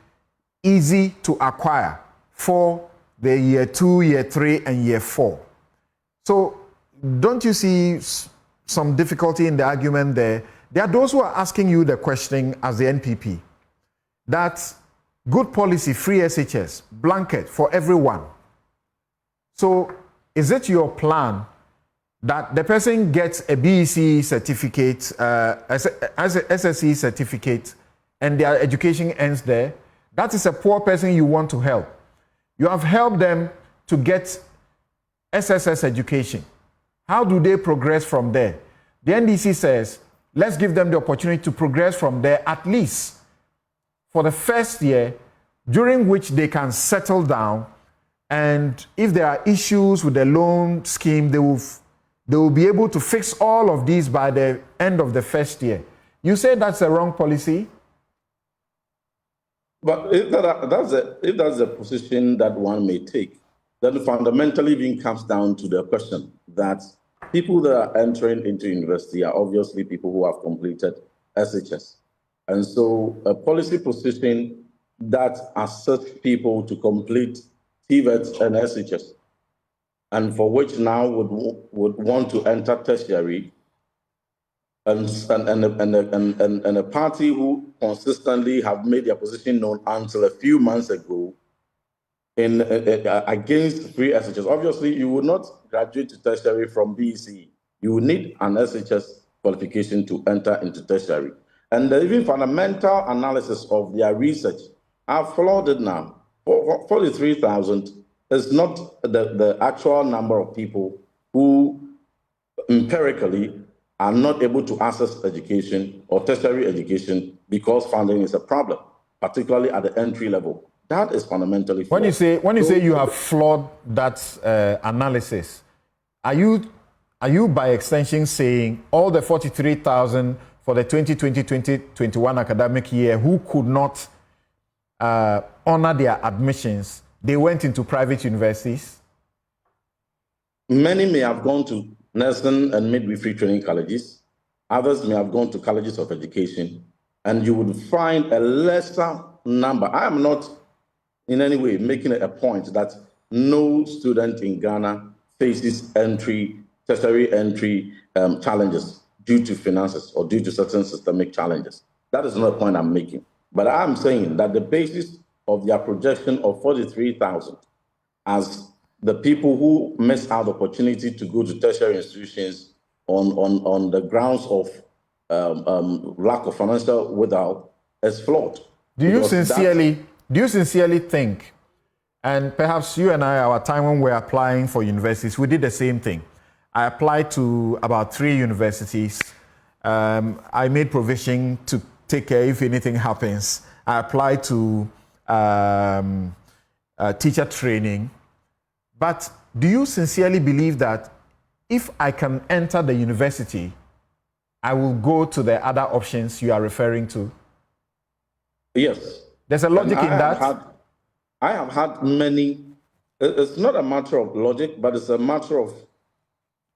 easy to acquire for the year 2, year 3, and year 4. So don't you see some difficulty in the argument there? There are those who are asking you the question as the NPP, that good policy, free SHS, blanket for everyone. So is it your plan that the person gets a BEC certificate, as a SSE certificate, and their education ends there? That is a poor person you want to help. You have helped them to get SSS education. How do they progress from there? The NDC says, let's give them the opportunity to progress from there at least for the first year, during which they can settle down, and if there are issues with the loan scheme, they will be able to fix all of these by the end of the first year. You say that's a wrong policy? But if that's a position that one may take, then fundamentally even comes down to the question that people that are entering into university are obviously people who have completed SHS. And so a policy position that assists people to complete TVET and SHS, and for which now would want to enter tertiary, and a party who consistently have made their position known until a few months ago, against free SHS. Obviously, you will not graduate to tertiary from BEC. You will need an SHS qualification to enter into tertiary. And the even fundamental analysis of their research have flawed it now. 43,000 is not the actual number of people who empirically are not able to access education or tertiary education because funding is a problem, particularly at the entry level. That is fundamentally flawed. When you say you have flawed that analysis, are you by extension saying all the 43,000 for the 2020-2021 academic year who could not honor their admissions, they went into private universities? Many may have gone to nursing and midwifery training colleges. Others may have gone to colleges of education. And you would find a lesser number. I am not in any way making it a point that no student in Ghana faces tertiary entry challenges due to finances or due to certain systemic challenges. That is not a point I'm making. But I'm saying that the basis of their projection of 43,000 as the people who miss out the opportunity to go to tertiary institutions on the grounds of lack of financial without is flawed. Do you sincerely think, and perhaps you and I, our time when we were applying for universities, we did the same thing. I applied to about 3 universities. I made provision to take care if anything happens. I applied to teacher training. But do you sincerely believe that if I can enter the university, I will go to the other options you are referring to? Yes. There's a logic in that? I have had many. It's not a matter of logic, but it's a matter of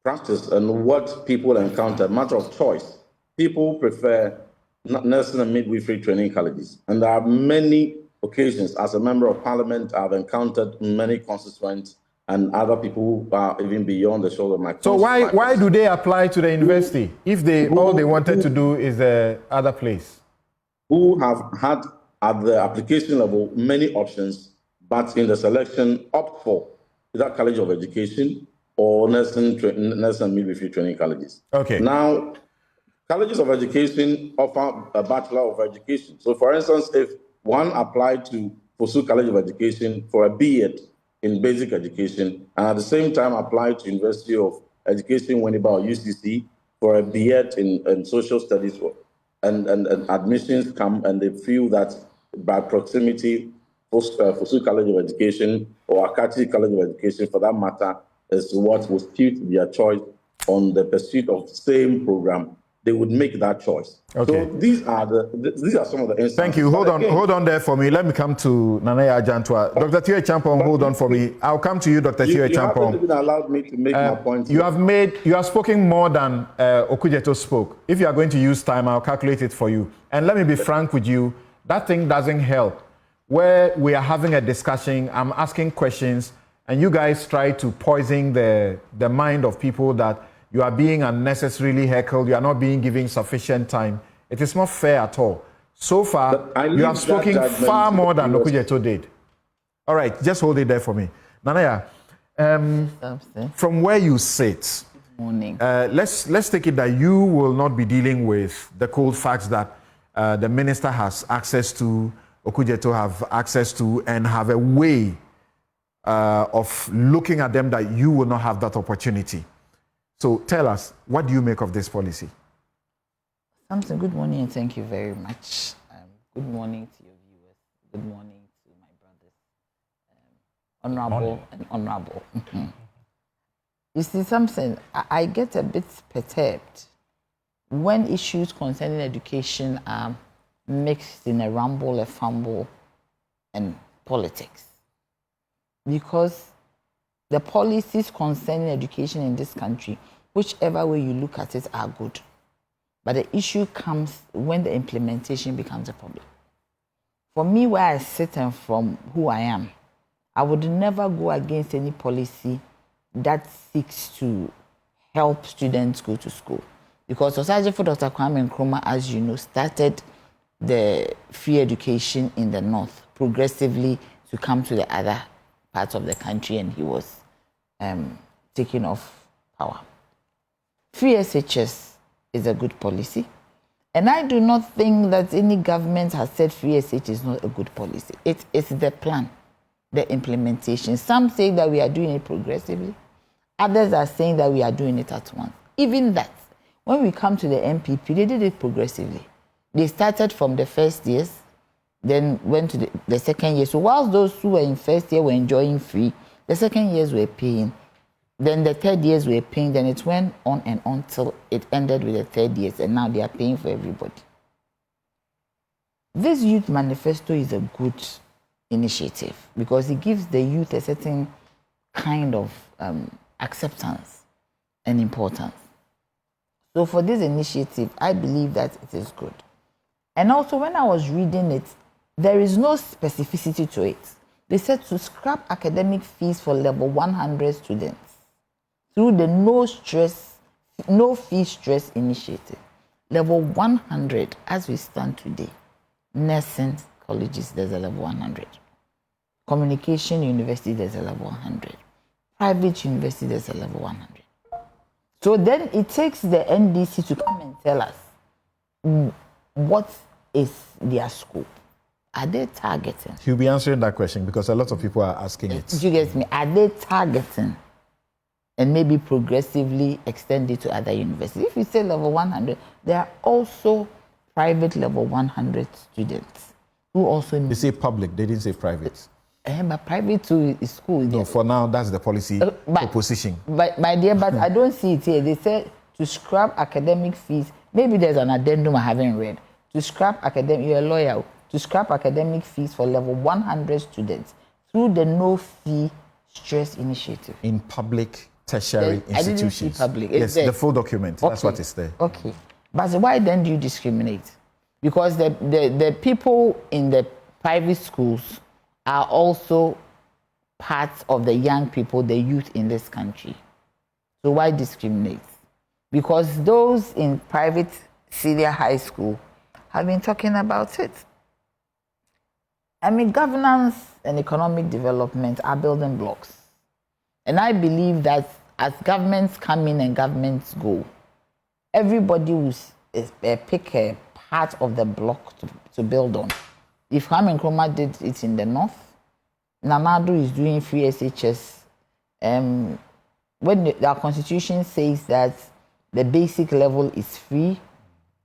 practice and what people encounter, a matter of choice. People prefer nursing and midwifery training colleges. And there are many occasions, as a member of parliament, I've encountered many constituents and other people who are even beyond the shoulder of my So why do they apply to the university if all they wanted to do is the other place? Who have had at the application level many options, but in the selection opt for either College of Education or nursing and midwifery training colleges. Okay. Now, colleges of education offer a Bachelor of Education. So, for instance, if one applied to pursue College of Education for a B.Ed in basic education, and at the same time applied to University of Education, Winneba or UCC for a B.Ed in social studies, and admissions come and they feel that by proximity, Fusu College of Education or Akati College of Education, for that matter, is what will suit their choice on the pursuit of the same program, they would make that choice. Okay. So these are some of the instances. Thank you. Hold on there for me. Let me come to Nanaya Ajantwa. Dr. Thierry Champong, hold on for me. I'll come to you, Dr. Thierry Champong. You haven't even allowed me to make my point. You have spoken more than Okudzeto spoke. If you are going to use time, I'll calculate it for you. And let me be frank with you, that thing doesn't help. Where we are having a discussion, I'm asking questions, and you guys try to poison the mind of people that you are being unnecessarily heckled, you are not being given sufficient time. It is not fair at all. So far, you have spoken far more than Okudzeto did. All right, just hold it there for me. Nanaya, from where you sit, morning. Let's take it that you will not be dealing with the cold facts that the minister has access to, Okudzeto have access to, and have a way of looking at them that you will not have that opportunity. So tell us, what do you make of this policy? Samson, good morning and thank you very much. Good morning to your viewers. Good morning to my brothers. Honorable and honorable. You see, Samson, I get a bit perturbed when issues concerning education are mixed in a rumble, a fumble, and politics. Because the policies concerning education in this country, whichever way you look at it, are good. But the issue comes when the implementation becomes a problem. For me, where I sit and from who I am, I would never go against any policy that seeks to help students go to school. Because Society for Dr. Kwame Nkrumah, as you know, started the free education in the north progressively to come to the other parts of the country, and he was taking off power. Free SHS is a good policy. And I do not think that any government has said free SH is not a good policy. It is the plan, the implementation. Some say that we are doing it progressively. Others are saying that we are doing it at once. Even that, when we come to the MPP, they did it progressively. They started from the first years, then went to the second year. So whilst those who were in first year were enjoying free, the second years were paying. Then the third years were paying, then it went on and on till it ended with the third years, and now they are paying for everybody. This youth manifesto is a good initiative because it gives the youth a certain kind of acceptance and importance. So for this initiative, I believe that it is good. And also when I was reading it, there is no specificity to it. They said to scrap academic fees for level 100 students through the no fee stress initiative. Level 100, as we stand today, nursing colleges, there's a level 100. Communication university, there's a level 100. Private university, there's a level 100. So then it takes the NDC to come and tell us what is their scope. Are they targeting? He'll be answering that question because a lot of people are asking it. Do you get me? Are they targeting and maybe progressively extend it to other universities? If you say level 100, there are also private level 100 students who also... They say public, they didn't say private. But private too is school. No, for now, that's the policy proposition. But my dear, but I don't see it here. They said to scrap academic fees. Maybe there's an addendum I haven't read. To scrap academic, you're a lawyer, to scrap academic fees for level 100 students through the no fee stress initiative. In public tertiary institutions. I didn't see public. Yes, the full document. Okay. That's what is there. Okay. But why then do you discriminate? Because the people in the private schools are also parts of the young people, the youth in this country. So why discriminate? Because those in private senior high school have been talking about it. I mean, governance and economic development are building blocks. And I believe that as governments come in and governments go, everybody will pick a part of the block to build on. If Kwame Nkrumah did it in the north, Nana Addo is doing free SHS. When our constitution says that the basic level is free,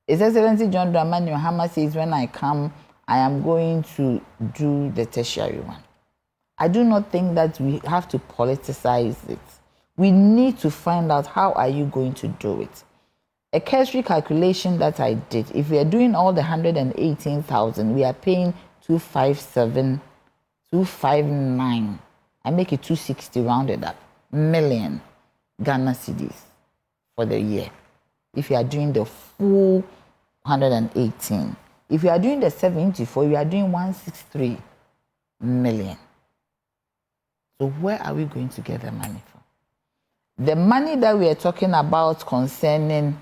His Excellency John Dramani Mahama says, when I come, I am going to do the tertiary one. I do not think that we have to politicize it. We need to find out how are you going to do it. A cursory calculation that I did, if we are doing all the 118,000, we are paying 257, 259. I make it 260 rounded up, million Ghana cedis for the year. If you are doing the full 118. If you are doing the 74, you are doing 163 million. So where are we going to get the money from? The money that we are talking about concerning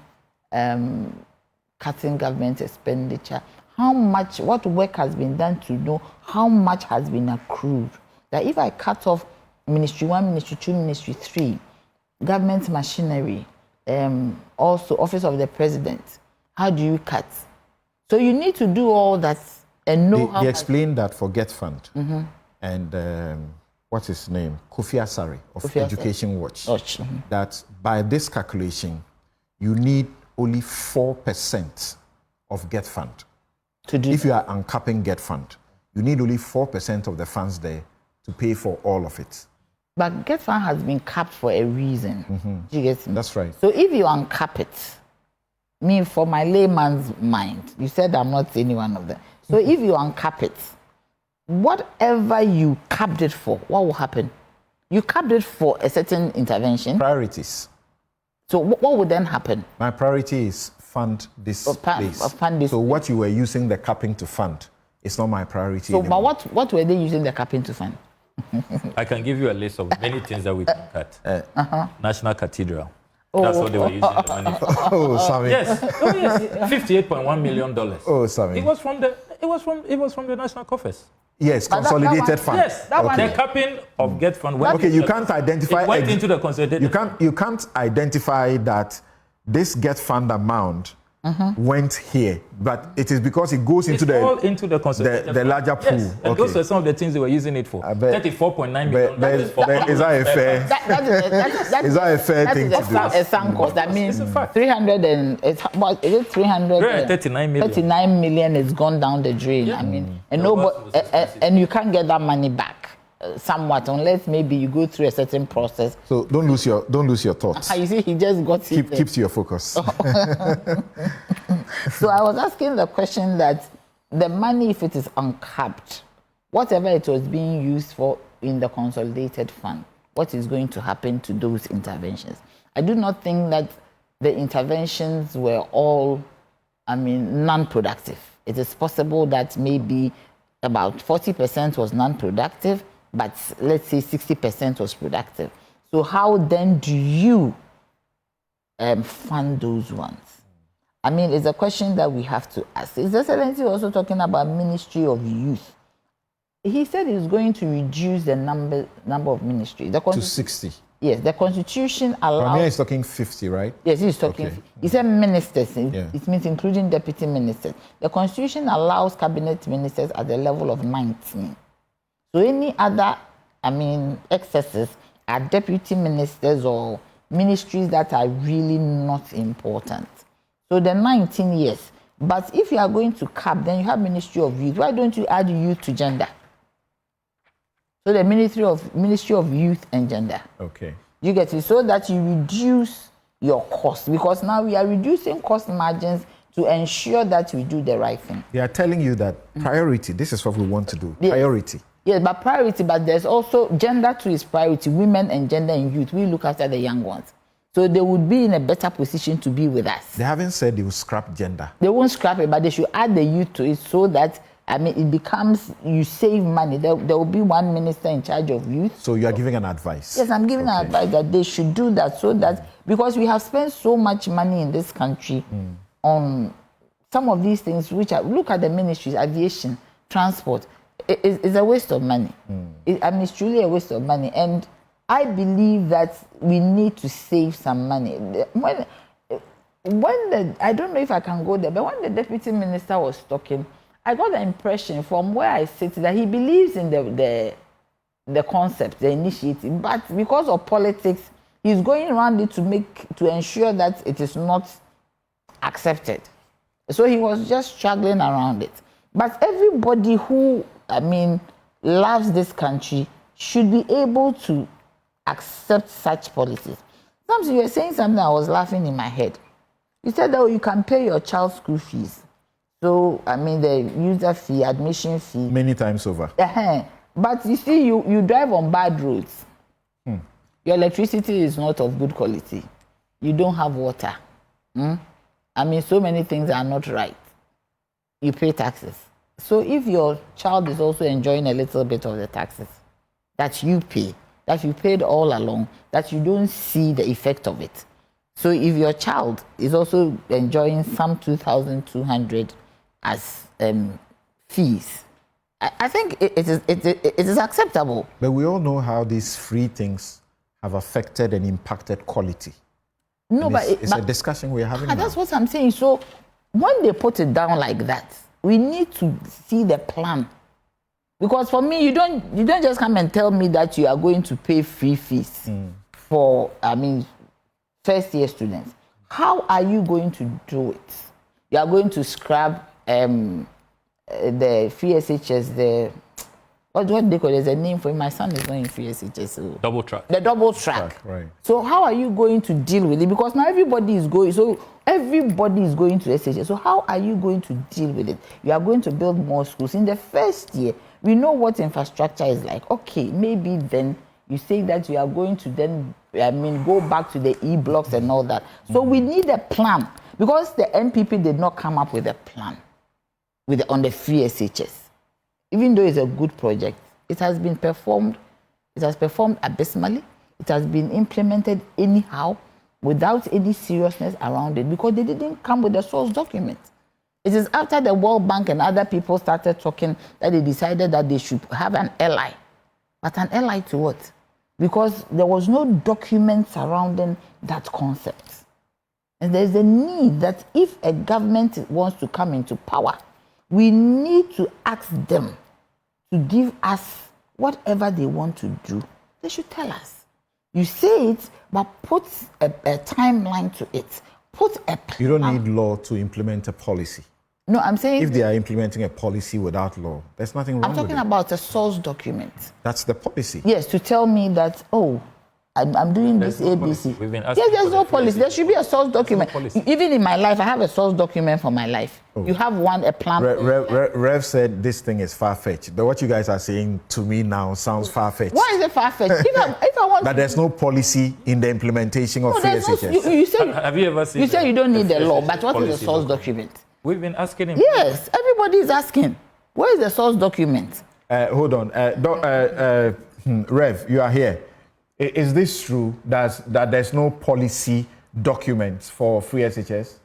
cutting government expenditure, how much, what work has been done to know how much has been accrued? That if I cut off Ministry 1, Ministry 2, Ministry 3, government machinery, also Office of the President, how do you cut? So you need to do all that and know how... They explained that for GETFund and what's his name? Kofi Asare of Education Watch. That by this calculation, you need only 4% of GETFund. If you are uncapping GETFund, you need only 4% of the funds there to pay for all of it. But GETFund has been capped for a reason. Do you get me? That's right. So if you uncap it, for my layman's mind, you said I'm not any one of them. So if you uncap it, whatever you capped it for, what will happen? You capped it for a certain intervention. Priorities. So what would then happen? My priority is fund this place. So what you were using the capping to fund is not my priority anymore. But what were they using the capping to fund? I can give you a list of many things that we can cut. National Cathedral. That's what they were using the money for. Oh, Sammy. Yes. Oh, yes. $58.1 million. Oh, Sammy. It was from the national coffers. Yes, But consolidated fund. Yes, That one- the capping of GETFund went Okay, into you the- can't identify. It went into the consolidated. You can't identify that this GETFund amount went here, but it is because it goes into It's all into the consolidated the larger fund. pool. Yes, and those were some of the things they were using it for. I bet. 34.9 million. That is for Is that a fair? Is that a fair thing to do? A sunk cost. That means It's a fact. 300 and it's what is it 300? 39 million. 39 million is gone down the drain. Yeah. I mean, and The no, worst was expensive. and you can't get that money back somewhat unless maybe you go through a certain process. So don't lose your thoughts. You see, he just got it. Keep to your focus. So I was asking the question that the money, if it is uncapped, whatever it was being used for in the consolidated fund, what is going to happen to those interventions? I do not think that the interventions were all, non-productive. It is possible that maybe about 40% was non-productive, but let's say 60% was productive. So how then do you fund those ones? It's a question that we have to ask. His Excellency also talking about Ministry of Youth. He said he's going to reduce the number of ministries. To 60. Yes, the Constitution allows... Ramia is talking 50, right? Yes, he's talking... Okay. He said ministers. Yeah. It means including deputy ministers. The Constitution allows cabinet ministers at the level of 19. So any other, excesses are deputy ministers or ministries that are really not important. So the 19 years. But if you are going to cap, then you have Ministry of Youth. Why don't you add youth to gender? So the Ministry of Youth and Gender. Okay. You get it? So that you reduce your cost. Because now we are reducing cost margins to ensure that we do the right thing. They are telling you that priority, this is what we want to do. Yes. Priority. Yes, but priority, but there's also gender too is priority. Women and gender and youth, we look after the young ones. So they would be in a better position to be with us. They haven't said they will scrap gender. They won't scrap it, but they should add the youth to it so that, it becomes, you save money. There will be one minister in charge of youth. So you are giving an advice? Yes, I'm giving an advice that they should do that so that, because we have spent so much money in this country on some of these things, which are, look at the ministries, aviation, transport, it's a waste of money. It's truly a waste of money. And I believe that we need to save some money. When I don't know if I can go there, but when the deputy minister was talking, I got the impression from where I sit that he believes in the concept, the initiative, but because of politics, he's going around it to ensure that it is not accepted. So he was just struggling around it. But everybody who, loves this country should be able to accept such policies. Sometimes you were saying something, I was laughing in my head. You said that you can pay your child's school fees. So, the user fee, admission fee. Many times over. But you see, you drive on bad roads. Your electricity is not of good quality. You don't have water. So many things are not right. You pay taxes. So if your child is also enjoying a little bit of the taxes that you pay, that you paid all along, that you don't see the effect of it. So if your child is also enjoying some 2,200 as fees, I think it is acceptable. But we all know how these free things have affected and impacted quality. No, and but it's a discussion we're having now. That's what I'm saying. So when they put it down like that, we need to see the plan. Because for me, you don't just come and tell me that you are going to pay free fees for first year students. How are you going to do it? You are going to scrap the free SHS, what do they call it? There's a name for it. My son is not in free SHS. So Double track. The double track. Right. So how are you going to deal with it? Because now everybody is going to SHS. So how are you going to deal with it? You are going to build more schools. In the first year, we know what infrastructure is like. Okay, maybe then you say that you are going to then, go back to the e-blocks and all that. So we need a plan. Because the NPP did not come up with a plan on the free SHS. Even though it's a good project, it has performed abysmally. It has been implemented anyhow, without any seriousness around it, because they didn't come with a source document. It is after the World Bank and other people started talking that they decided that they should have an ally. But an ally to what? Because there was no document surrounding that concept. And there's a need that if a government wants to come into power, we need to ask them to give us whatever they want to do. They should tell us. You say it, but put a timeline to it. Put a plan. You don't need law to implement a policy. No, I'm saying... If they are implementing a policy without law, there's nothing wrong with it. I'm talking about a source document. That's the policy. Yes, to tell me that, oh, I'm doing There's this no ABC. We've been asking Yes, there's for no the policy. There should be a source document. Even in my life, I have a source document for my life. Oh. You have one, a plan. Rev said this thing is far-fetched. What you guys are saying to me now sounds far-fetched. Why is it far-fetched? if I want but there's no policy in the implementation of free SHS. You say, have you ever seen... You say you don't need the law, but what is the source document? We've been asking him. Yes, everybody is asking. Where is the source document? Hold on. Rev, you are here. Is this true that there's no policy documents for free SHS?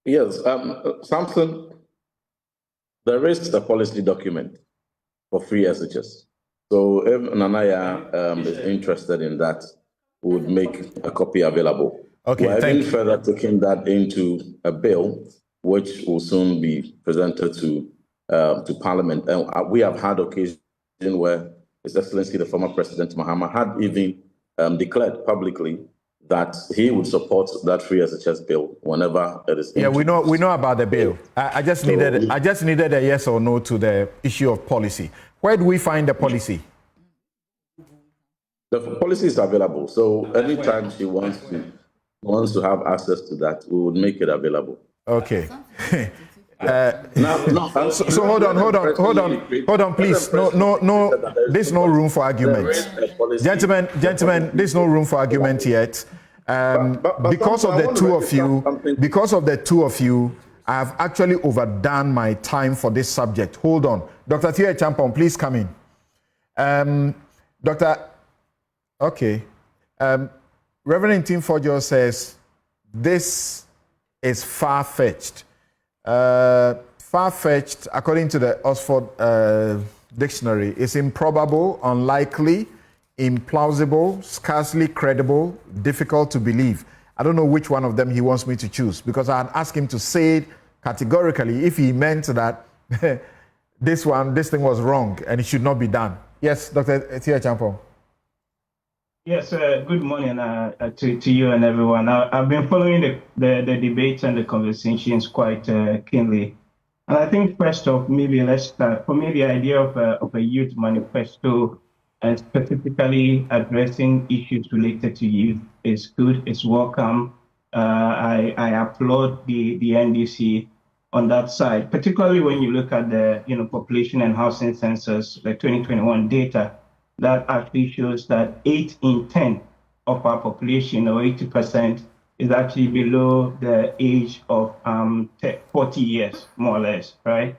Yes, Samson, there is a policy document for free SHS. So if Nanaya is interested in that, we would make a copy available. Okay, we're even further taking that into a bill, which will soon be presented to Parliament. And we have had occasion where His Excellency, the former President Mahama, had even declared publicly that he would support that free SHS bill whenever it is. Yeah, we know about the bill. I just needed a yes or no to the issue of policy. Where do we find the policy? The policy is available. So anytime she wants to have access to that, we would make it available. Okay. So hold on, please. No. There's no room for argument, gentlemen. There's no room for argument yet. Because of the two of you, I have actually overdone my time for this subject. Hold on, Dr. Tia Champon, please come in. Reverend Tim Fojo says this is far-fetched. Far-fetched, according to the Oxford Dictionary, is improbable, unlikely, implausible, scarcely credible, difficult to believe. I don't know which one of them he wants me to choose, because I had asked him to say it categorically if he meant that this thing was wrong and it should not be done. Yes, Dr. Tia Champon. Yes, good morning to you and everyone. I've been following the debates and the conversations quite keenly. And I think first off, maybe let's start. For me, the idea of a youth manifesto and specifically addressing issues related to youth is good, it's welcome. I applaud the NDC on that side, particularly when you look at the population and housing census, the 2021 data. That actually shows that 8 in 10 of our population, or 80%, is actually below the age of 40 years, more or less, right?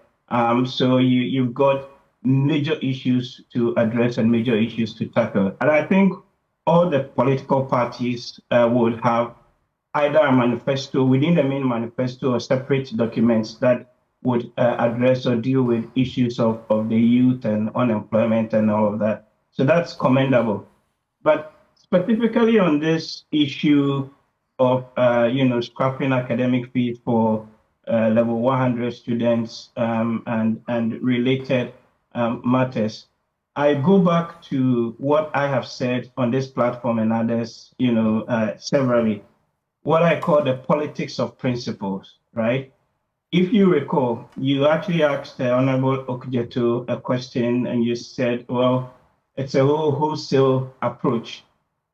So you've got major issues to address and major issues to tackle. And I think all the political parties would have either a manifesto, within the main manifesto, or separate documents that would address or deal with issues of the youth and unemployment and all of that. So that's commendable. But specifically on this issue of, scrapping academic fees for level 100 students and related matters, I go back to what I have said on this platform and others, severally, what I call the politics of principles, right? If you recall, you actually asked the Honorable Okujeto a question and you said, well, it's a wholesale approach.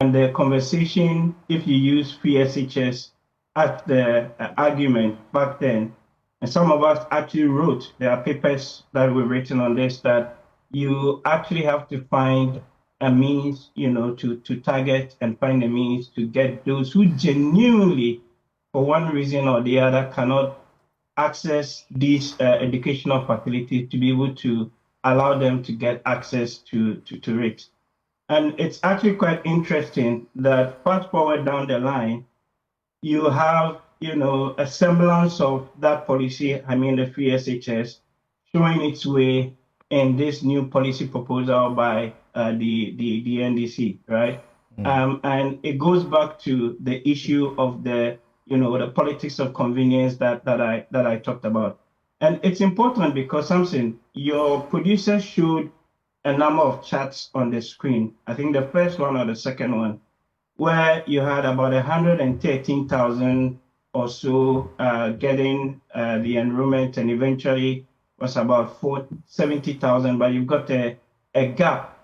And the conversation, if you use free SHS as the argument back then, and some of us actually wrote, there are papers that were written on this, that you actually have to find a means, to target and find a means to get those who genuinely, for one reason or the other, cannot access these educational facilities, to be able to allow them to get access to it. And it's actually quite interesting that fast forward down the line, you have, a semblance of that policy, I mean, the free SHS, showing its way in this new policy proposal by the NDC, right? And it goes back to the issue of the politics of convenience that I talked about. And it's important because something your producer showed a number of charts on the screen. I think the first one or the second one, where you had about 113,000 or so getting the enrollment, and eventually was about 70,000, but you've got a gap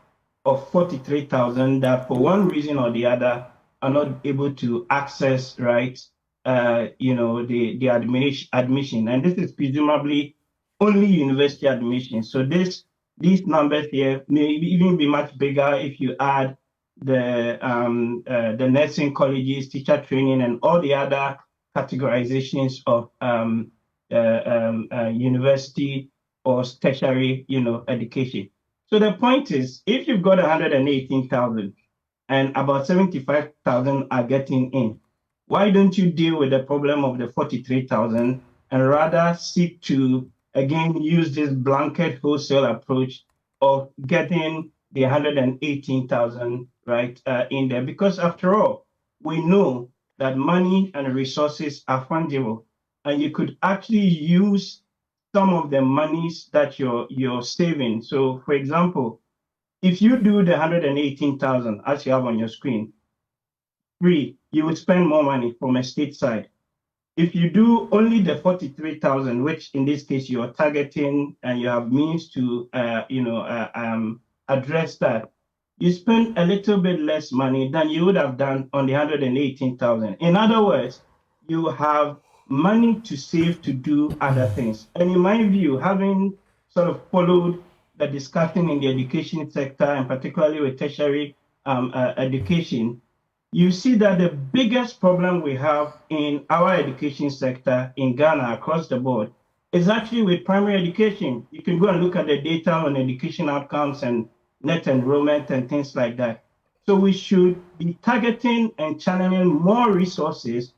of 43,000 that for one reason or the other are not able to access, right, the admission. And this is presumably only university admission. So these numbers here may even be much bigger if you add the nursing colleges, teacher training, and all the other categorizations of university or tertiary, education. So the point is, if you've got 118,000 and about 75,000 are getting in, why don't you deal with the problem of the 43,000 and rather seek to, again, use this blanket wholesale approach of getting the 118,000 right in there? Because after all, we know that money and resources are fungible, and you could actually use some of the monies that you're saving. So, for example, if you do the 118,000 as you have on your screen, free, you would spend more money from a state side. If you do only the 43,000, which in this case you are targeting and you have means to, address that, you spend a little bit less money than you would have done on the 118,000. In other words, you have money to save to do other things. And in my view, having sort of followed the discussion in the education sector, and particularly with tertiary education, you see that the biggest problem we have in our education sector in Ghana across the board is actually with primary education. You can go and look at the data on education outcomes and net enrollment and things like that. So we should be targeting and channeling more resources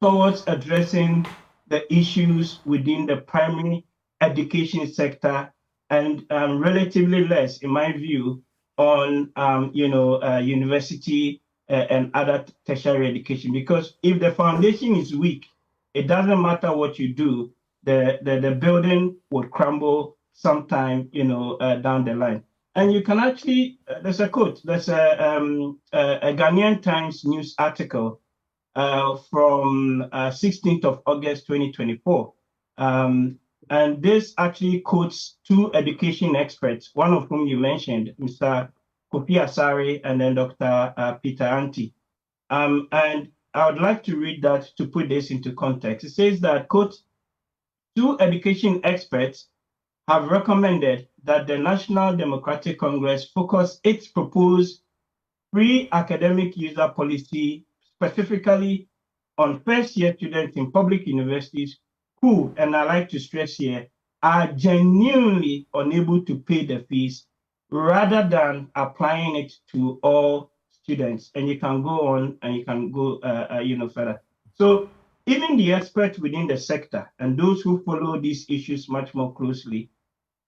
towards addressing the issues within the primary education sector, and relatively less, in my view, on university and other tertiary education. Because if the foundation is weak, it doesn't matter what you do, the building would crumble sometime down the line. And you can actually, there's a quote, there's a Ghanaian Times news article from 16th of August 2024. And this actually quotes two education experts, one of whom you mentioned, Mr. Kofi Asare, and then Dr. Peter Anti. And I would like to read that to put this into context. It says that, quote, two education experts have recommended that the National Democratic Congress focus its proposed free academic user policy specifically on first-year students in public universities who, and I like to stress here, are genuinely unable to pay the fees, rather than applying it to all students. And you can go on and you can go further. So even the experts within the sector and those who follow these issues much more closely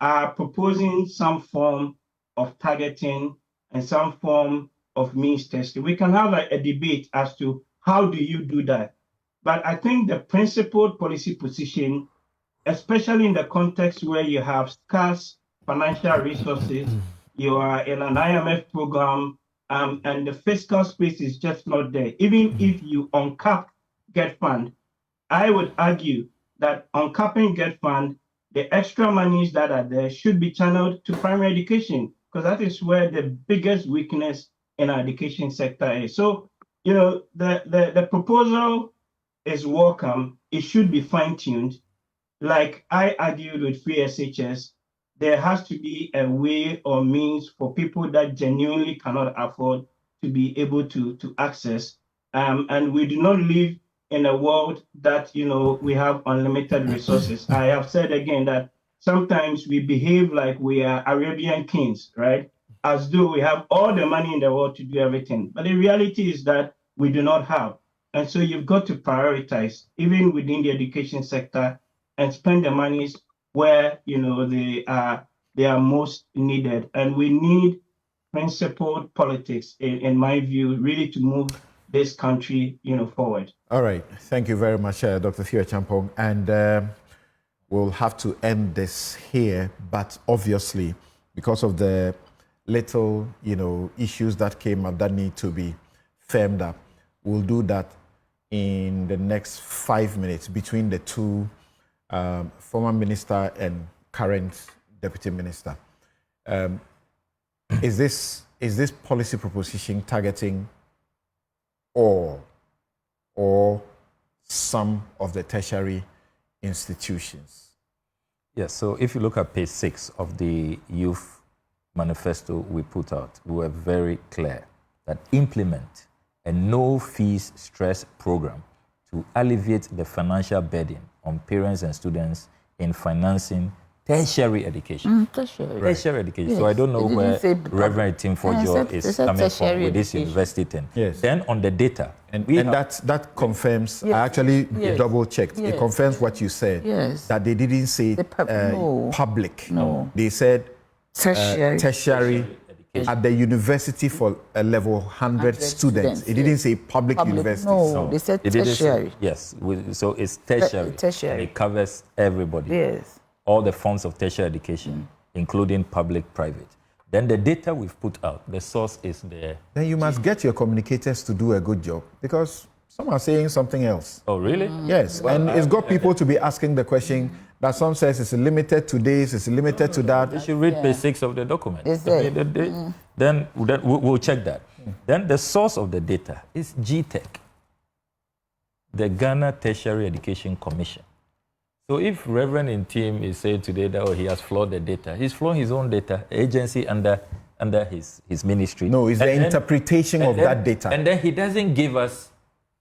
are proposing some form of targeting and some form of means testing. We can have a debate as to how do you do that. But I think the principled policy position, especially in the context where you have scarce financial resources, you are in an IMF program, and the fiscal space is just not there. Even if you uncap GETFund, I would argue that uncapping GETFund, the extra monies that are there should be channeled to primary education, because that is where the biggest weakness in our education sector is. So, the proposal is welcome. It should be fine-tuned. Like I argued with free SHS, there has to be a way or means for people that genuinely cannot afford to be able to access. And we do not live in a world that, we have unlimited resources. I have said again that sometimes we behave like we are Arabian kings, right? As though we have all the money in the world to do everything. But the reality is that we do not have. And so you've got to prioritize, even within the education sector, and spend the monies where they are most needed. And we need principled politics, in my view, really to move this country forward. All right. Thank you very much, Dr. Theo Champong. And we'll have to end this here, but obviously, because of the little, issues that came up that need to be firmed up, we'll do that in the next 5 minutes between the two former minister and current deputy minister. Is this policy proposition targeting all or some of the tertiary institutions? Yes, so if you look at page 6 of the youth manifesto we put out, we were very clear that implement a no-fees stress program to alleviate the financial burden on parents and students in financing tertiary education. Tertiary education. Yes. So I don't know where Reverend Tim Forjo is coming from with this university thing. Yes. Then on the data. And that confirms, yes. I actually double-checked. Yes. It confirms what you said, yes. That they didn't say public. No. They said tertiary at the university for a level 100 students. It didn't say public university. No, they said tertiary. Yes, so it's tertiary. Tertiary. And it covers everybody. Yes. All the forms of tertiary education, including public, private. Then the data we've put out, the source is there. Then you must get your communicators to do a good job, because some are saying something else. Oh, really? Yes, well, and it's got people to be asking the question that some says it's limited to this, it's limited to that. You should read page 6 of the document. Then we'll check that. Then the source of the data is GTEC, the Ghana Tertiary Education Commission. So if Reverend Intim is saying today that he has flawed the data, he's flawing his own data, agency under his ministry. No, it's the interpretation of that data. And then he doesn't give us,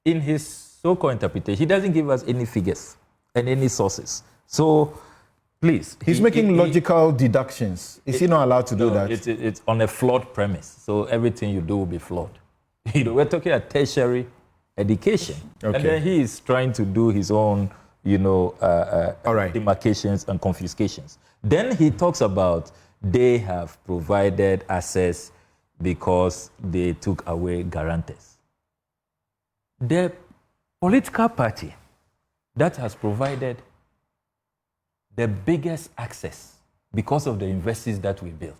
in his so-called interpretation, he doesn't give us any figures and any sources. So, please. He's making logical deductions. Is he not allowed to do that? It's on a flawed premise. So everything you do will be flawed. We're talking about tertiary education. Okay. And then he is trying to do his own, demarcations and confiscations. Then he talks about they have provided access because they took away guarantors. The political party that has provided the biggest access because of the universities that we built.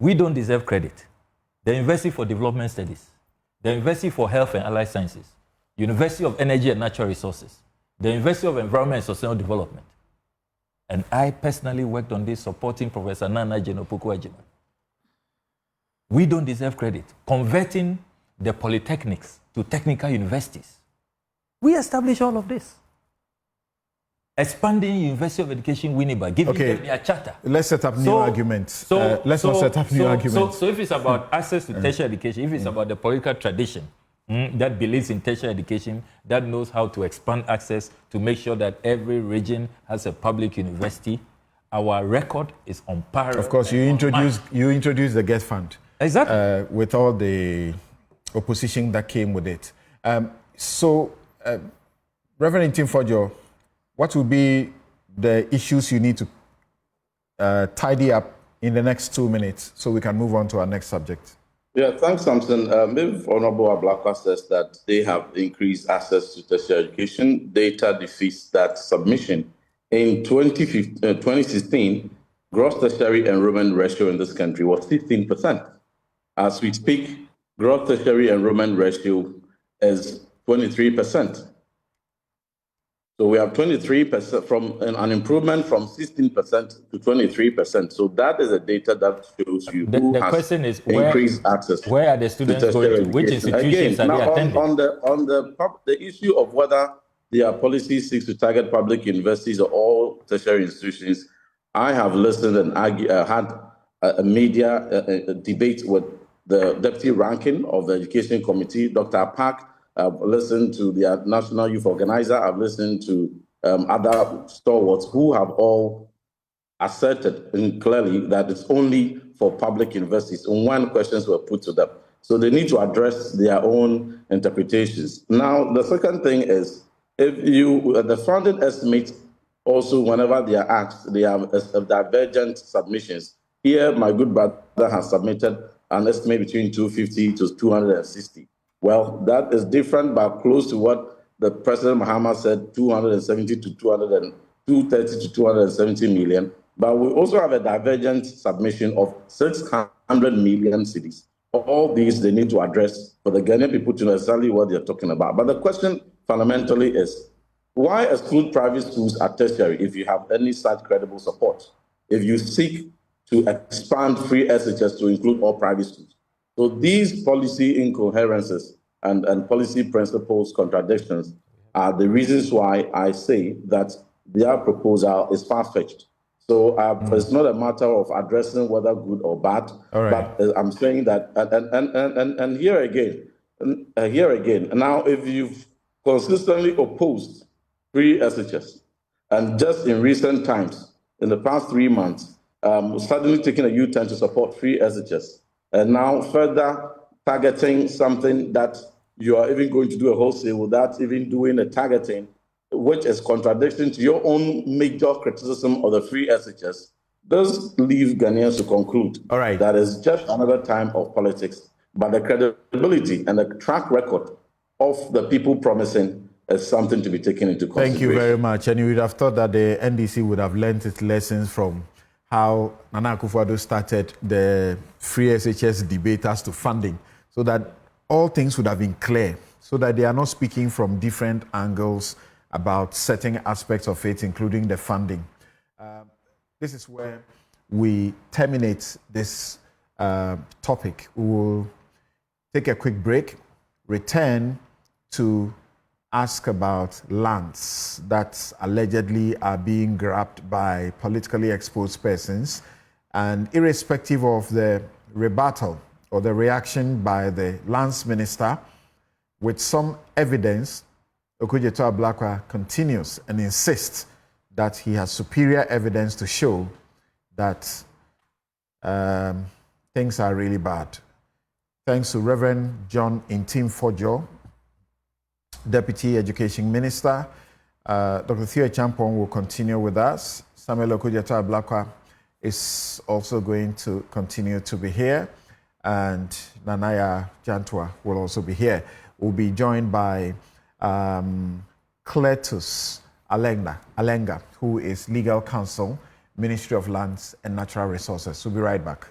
We don't deserve credit. The University for Development Studies, the University for Health and Allied Sciences, University of Energy and Natural Resources, the University of Environment and Sustainable Development. And I personally worked on this supporting Professor Nana Jenopoku-Ajima. We don't deserve credit. Converting the polytechnics to technical universities. We established all of this. Expanding University of Education Winneba, giving them their charter. Let's set up new arguments. Let's not set up new arguments. So if it's about access to tertiary education, if it's about the political tradition that believes in tertiary education, that knows how to expand access to make sure that every region has a public university, our record is on par. Of course, you introduced the GETFund. Exactly. With all the opposition that came with it. Reverend Tim Forjo, what will be the issues you need to tidy up in the next 2 minutes so we can move on to our next subject? Yeah, thanks, Samson. If Honorable Ablakwa says that they have increased access to tertiary education, data defeats that submission. In 2016, gross tertiary enrollment ratio in this country was 16%. As we speak, gross tertiary enrollment ratio is 23%. So we have 23% from an improvement from 16% to 23%. So that is the data that shows you the question is increased access. Where are the students going to? Which institutions are they attending? On the issue of whether their policy seeks to target public universities or all tertiary institutions, I have listened and had a media debate with the deputy ranking of the Education Committee, Dr. Park. I've listened to the National Youth Organizer. I've listened to other stalwarts who have all asserted clearly that it's only for public universities. And when questions were put to them, So they need to address their own interpretations. Now, the second thing is, the funding estimates also, whenever they are asked, they have divergent submissions. Here, my good brother has submitted an estimate between 250 to 260. Well, that is different, but close to what the President Mahama said, 270 to 230 to 270 million. But we also have a divergent submission of 600 million cedis. All these they need to address for the Ghanaian people to know exactly what they're talking about. But the question fundamentally is, why exclude private schools at tertiary if you have any such credible support? If you seek to expand free SHS to include all private schools. So these policy incoherences and policy principles contradictions are the reasons why I say that their proposal is far-fetched. So it's not a matter of addressing whether good or bad, but I'm saying that, and here again, now if you've consistently opposed free SHS, and just in recent times, in the past 3 months, suddenly taking a U-turn to support free SHS, and now further targeting something that you are even going to do a wholesale without even doing a targeting, which is contradiction to your own major criticism of the free SHS, does leave Ghanaians to conclude that is just another time of politics, but the credibility and the track record of the people promising is something to be taken into consideration. Thank you very much. And you would have thought that the NDC would have learned its lessons from how Nana Akufo-Addo started the free SHS debate as to funding, so that all things would have been clear, so that they are not speaking from different angles about certain aspects of it, including the funding. This is where we terminate this topic. We will take a quick break, return to ask about lands that allegedly are being grabbed by politically exposed persons. And irrespective of the rebuttal or the reaction by the lands minister, with some evidence, Okudzeto Ablakwa continues and insists that he has superior evidence to show that things are really bad. Thanks to Reverend John Intim Fojo, Deputy Education Minister. Dr. Theo Champong will continue with us. Samuel Okudzeto Ablakwa is also going to continue to be here. And Nanaya Jantua will also be here. We'll be joined by Cletus Alenga, who is Legal Counsel, Ministry of Lands and Natural Resources. We'll be right back.